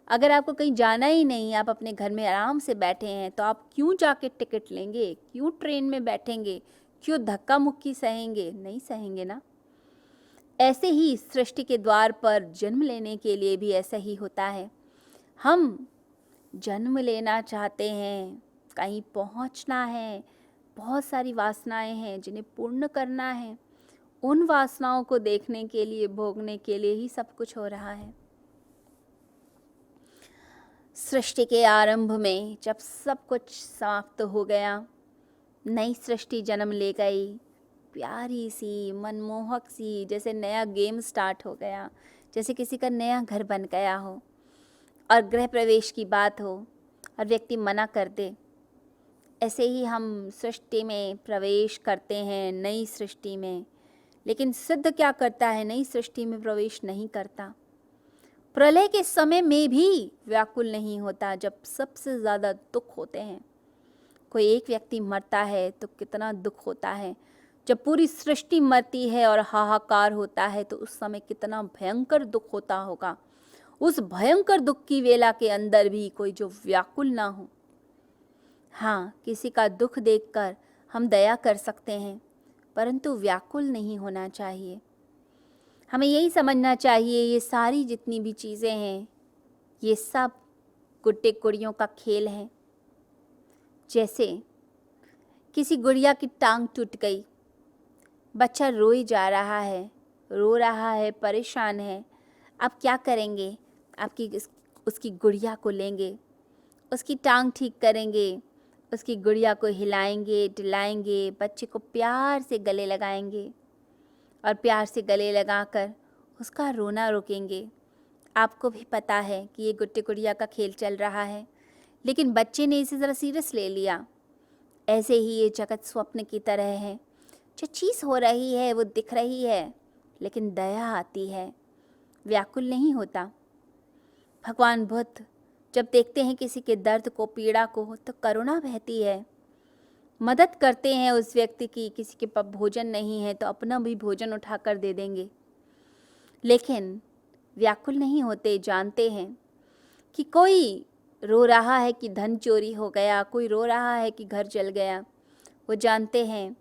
अगर आपको कहीं जाना ही नहीं, आप अपने घर में आराम से बैठे हैं, तो आप क्यों जाके टिकट लेंगे? क्यों ट्रेन में बैठेंगे? क्यों धक्का मुक्की सहेंगे? नहीं सहेंगे ना। ऐसे ही सृष्टि के द्वार पर जन्म लेने के लिए भी ऐसा ही होता है। हम जन्म लेना चाहते हैं, कहीं पहुंचना है, बहुत सारी वासनाएं हैं जिन्हें पूर्ण करना है। उन वासनाओं को देखने के लिए, भोगने के लिए ही सब कुछ हो रहा है। सृष्टि के आरंभ में जब सब कुछ समाप्त हो गया, नई सृष्टि जन्म ले गई, प्यारी सी, मनमोहक सी, जैसे नया गेम स्टार्ट हो गया, जैसे किसी का नया घर बन गया हो और गृह प्रवेश की बात हो और व्यक्ति मना कर दे। ऐसे ही हम सृष्टि में प्रवेश करते हैं, नई सृष्टि में। लेकिन सिद्ध क्या करता है? नई सृष्टि में प्रवेश नहीं करता। प्रलय के समय में भी व्याकुल नहीं होता, जब सबसे ज़्यादा दुख होते हैं। कोई एक व्यक्ति मरता है तो कितना दुख होता है। जब पूरी सृष्टि मरती है और हाहाकार होता है तो उस समय कितना भयंकर दुख होता होगा। उस भयंकर दुख की वेला के अंदर भी कोई जो व्याकुल ना हो। हाँ, किसी का दुख देखकर हम दया कर सकते हैं, परंतु व्याकुल नहीं होना चाहिए। हमें यही समझना चाहिए ये सारी जितनी भी चीज़ें हैं, ये सब गुड्डे गुड़ियों का खेल है। जैसे किसी गुड़िया की टांग टूट गई, बच्चा रोई जा रहा है, रो रहा है, परेशान है। आप क्या करेंगे? उसकी गुड़िया को लेंगे, उसकी टांग ठीक करेंगे, उसकी गुड़िया को हिलाएंगे, डिलाएंगे, बच्चे को प्यार से गले लगाएंगे और प्यार से गले लगाकर उसका रोना रोकेंगे। आपको भी पता है कि ये गुड्डे गुड़िया का खेल चल रहा है, लेकिन बच्चे ने इसे ज़रा सीरियस ले लिया। ऐसे ही ये जगत स्वप्न की तरह है। जो चीज़ हो रही है वो दिख रही है, लेकिन दया आती है, व्याकुल नहीं होता। भगवान बुद्ध जब देखते हैं किसी के दर्द को, पीड़ा को, तो करुणा बहती है, मदद करते हैं उस व्यक्ति की। किसी के पास भोजन नहीं है तो अपना भी भोजन उठाकर दे देंगे, लेकिन व्याकुल नहीं होते। जानते हैं कि कोई रो रहा है कि धन चोरी हो गया, कोई रो रहा है कि घर जल गया। वो जानते हैं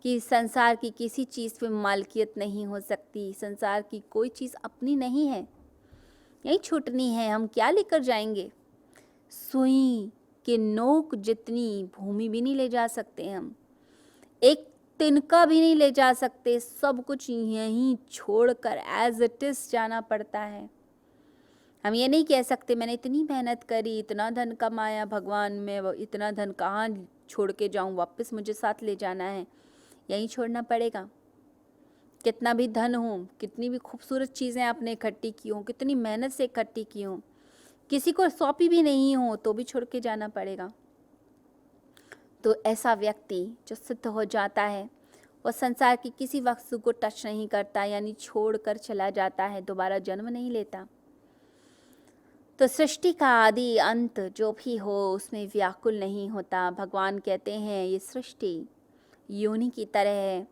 कि संसार की किसी चीज़ पे मालकियत नहीं हो सकती, संसार की कोई चीज़ अपनी नहीं है, यही छूटनी है। हम क्या लेकर जाएंगे? सुई के नोक जितनी भूमि भी नहीं ले जा सकते हम, एक तिनका भी नहीं ले जा सकते। सब कुछ यहीं छोड़कर एज इट इज़ जाना पड़ता है। हम ये नहीं कह सकते मैंने इतनी मेहनत करी, इतना धन कमाया, भगवान मैं इतना धन कहाँ छोड़ के जाऊँ, वापस मुझे साथ ले जाना है, यहीं छोड़ना पड़ेगा। कितना भी धन हो, कितनी भी खूबसूरत चीज़ें आपने इकट्ठी की हों, कितनी मेहनत से इकट्ठी की हों, किसी को सौंपी भी नहीं हो तो भी छोड़ के जाना पड़ेगा। तो ऐसा व्यक्ति जो सिद्ध हो जाता है, वो संसार की किसी वस्तु को टच नहीं करता, यानी छोड़ कर चला जाता है, दोबारा जन्म नहीं लेता। तो सृष्टि का आदि अंत जो भी हो उसमें व्याकुल नहीं होता। भगवान कहते हैं ये सृष्टि योनि की तरह है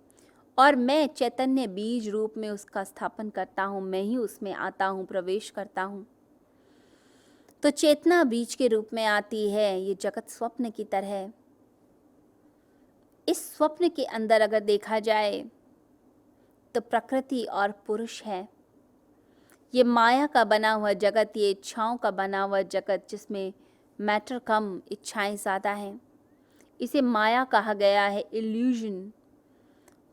और मैं चैतन्य बीज रूप में उसका स्थापन करता हूँ, मैं ही उसमें आता हूँ, प्रवेश करता हूँ। तो चेतना बीज के रूप में आती है। ये जगत स्वप्न की तरह है। इस स्वप्न के अंदर अगर देखा जाए तो प्रकृति और पुरुष है। ये माया का बना हुआ जगत, ये इच्छाओं का बना हुआ जगत, जिसमें मैटर कम, इच्छाएं ज़्यादा हैं, इसे माया कहा गया है, इल्यूजन।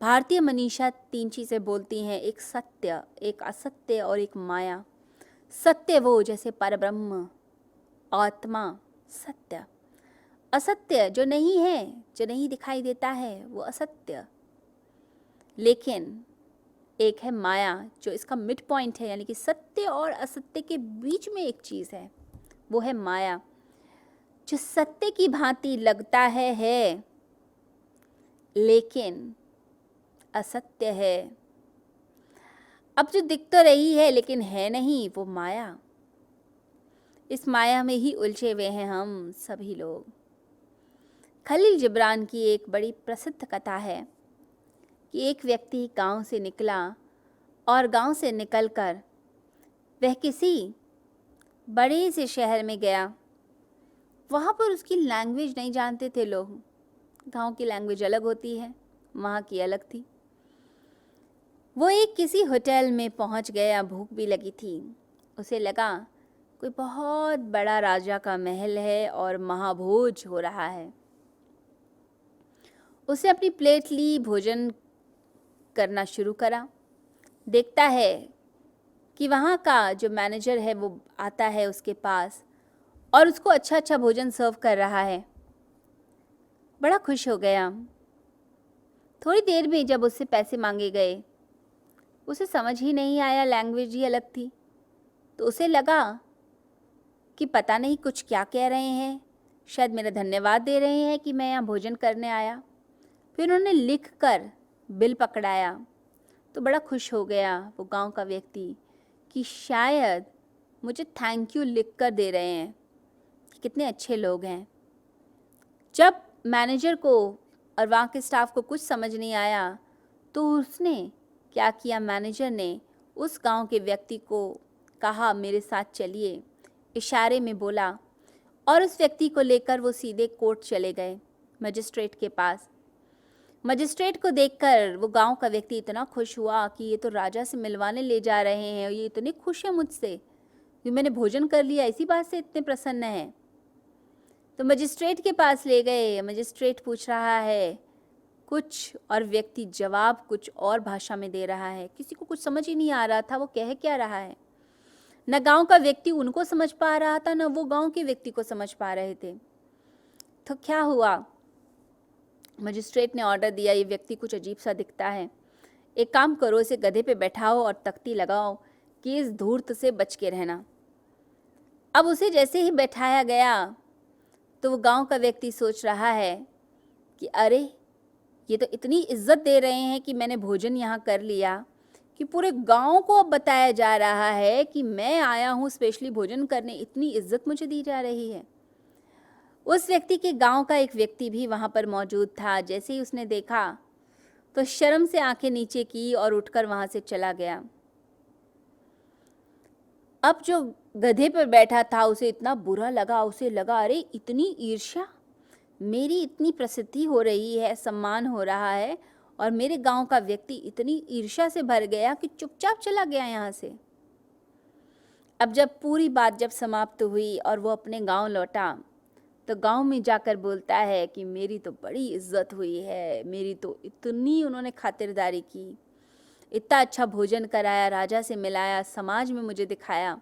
भारतीय मनीषा 3 चीज़ें बोलती हैं, एक सत्य, एक असत्य और एक माया। सत्य वो जैसे परब्रह्म, आत्मा, सत्य। असत्य जो नहीं है, जो नहीं दिखाई देता है, वो असत्य। लेकिन एक है माया जो इसका मिड पॉइंट है, यानी कि सत्य और असत्य के बीच में एक चीज़ है, वो है माया, जो सत्य की भांति लगता है लेकिन असत्य है। अब जो दिख तो रही है लेकिन है नहीं, वो माया। इस माया में ही उलझे हुए हैं हम सभी लोग। खलील जिब्रान की एक बड़ी प्रसिद्ध कथा है कि एक व्यक्ति गांव से निकला और गांव से निकलकर वह किसी बड़े से शहर में गया। वहाँ पर उसकी लैंग्वेज नहीं जानते थे लोग। गांव की लैंग्वेज अलग होती है, वहाँ की अलग थी। वो एक किसी होटल में पहुँच गया, भूख भी लगी थी। उसे लगा कोई बहुत बड़ा राजा का महल है और महाभोज हो रहा है। उसने अपनी प्लेट ली, भोजन करना शुरू करा। देखता है कि वहाँ का जो मैनेजर है वो आता है उसके पास और उसको अच्छा अच्छा भोजन सर्व कर रहा है। बड़ा खुश हो गया। थोड़ी देर में जब उससे पैसे मांगे गए, उसे समझ ही नहीं आया, लैंग्वेज ही अलग थी। तो उसे लगा कि पता नहीं कुछ क्या कह रहे हैं, शायद मेरा धन्यवाद दे रहे हैं कि मैं यहाँ भोजन करने आया। फिर उन्होंने लिख कर बिल पकड़ाया तो बड़ा खुश हो गया वो गांव का व्यक्ति कि शायद मुझे थैंक यू लिख कर दे रहे हैं, कितने अच्छे लोग हैं। जब मैनेजर को और वहाँ के स्टाफ को कुछ समझ नहीं आया तो उसने क्या किया, मैनेजर ने उस गांव के व्यक्ति को कहा मेरे साथ चलिए, इशारे में बोला और उस व्यक्ति को लेकर वो सीधे कोर्ट चले गए, मजिस्ट्रेट के पास। मजिस्ट्रेट को देखकर वो गांव का व्यक्ति इतना खुश हुआ कि ये तो राजा से मिलवाने ले जा रहे हैं, ये इतने खुश है मुझसे कि मैंने भोजन कर लिया, इसी बात से इतने प्रसन्न हैं। तो मजिस्ट्रेट के पास ले गए। मजिस्ट्रेट पूछ रहा है कुछ और व्यक्ति जवाब कुछ और भाषा में दे रहा है। किसी को कुछ समझ ही नहीं आ रहा था वो कह क्या रहा है। न गांव का व्यक्ति उनको समझ पा रहा था, न वो गांव के व्यक्ति को समझ पा रहे थे। तो क्या हुआ, मजिस्ट्रेट ने ऑर्डर दिया, ये व्यक्ति कुछ अजीब सा दिखता है, एक काम करो, इसे गधे पे बैठाओ और तख्ती लगाओ कि इस धूर्त से बच के रहना। अब उसे जैसे ही बैठाया गया तो वो गांव का व्यक्ति सोच रहा है कि अरे ये तो इतनी इज्जत दे रहे हैं कि मैंने भोजन यहाँ कर लिया कि पूरे गांव को अब बताया जा रहा है कि मैं आया हूँ स्पेशली भोजन करने, इतनी इज्जत मुझे दी जा रही है। उस व्यक्ति के गांव का एक व्यक्ति भी वहाँ पर मौजूद था। जैसे ही उसने देखा तो शर्म से आंखें नीचे की और उठकर वहाँ से चला गया। अब जो गधे पर बैठा था उसे इतना बुरा लगा, उसे लगा अरे इतनी ईर्ष्या, मेरी इतनी प्रसिद्धि हो रही है, सम्मान हो रहा है और मेरे गांव का व्यक्ति इतनी ईर्ष्या से भर गया कि चुपचाप चला गया यहाँ से। अब जब पूरी बात जब समाप्त हुई और वो अपने गांव लौटा तो गांव में जाकर बोलता है कि मेरी तो बड़ी इज्जत हुई है, मेरी तो इतनी उन्होंने खातिरदारी की, इतना अच्छा भोजन कराया, राजा से मिलाया, समाज में मुझे दिखाया।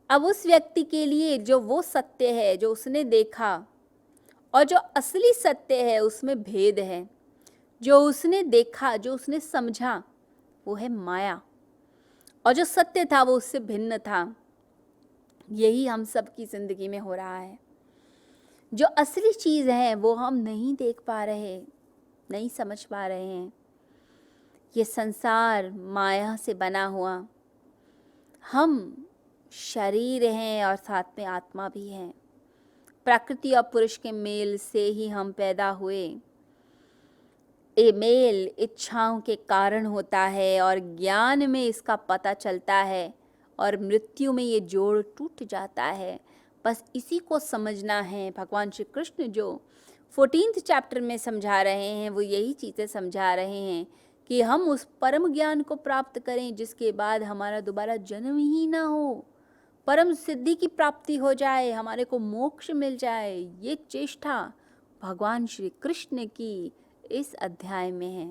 अब उस व्यक्ति के लिए जो वो सत्य है जो उसने देखा और जो असली सत्य है उसमें भेद है। जो उसने देखा, जो उसने समझा वो है माया, और जो सत्य था वो उससे भिन्न था। यही हम सब की जिंदगी में हो रहा है। जो असली चीज़ है वो हम नहीं देख पा रहे, नहीं समझ पा रहे हैं। ये संसार माया से बना हुआ, हम शरीर हैं और साथ में आत्मा भी है। प्रकृति और पुरुष के मेल से ही हम पैदा हुए। ये मेल इच्छाओं के कारण होता है और ज्ञान में इसका पता चलता है और मृत्यु में ये जोड़ टूट जाता है। बस इसी को समझना है। भगवान श्री कृष्ण जो 14th चैप्टर में समझा रहे हैं वो यही चीज़ें समझा रहे हैं कि हम उस परम ज्ञान को प्राप्त करें जिसके बाद हमारा दोबारा जन्म ही ना हो, परम सिद्धि की प्राप्ति हो जाए, हमारे को मोक्ष मिल जाए। ये चेष्टा भगवान श्री कृष्ण की इस अध्याय में है।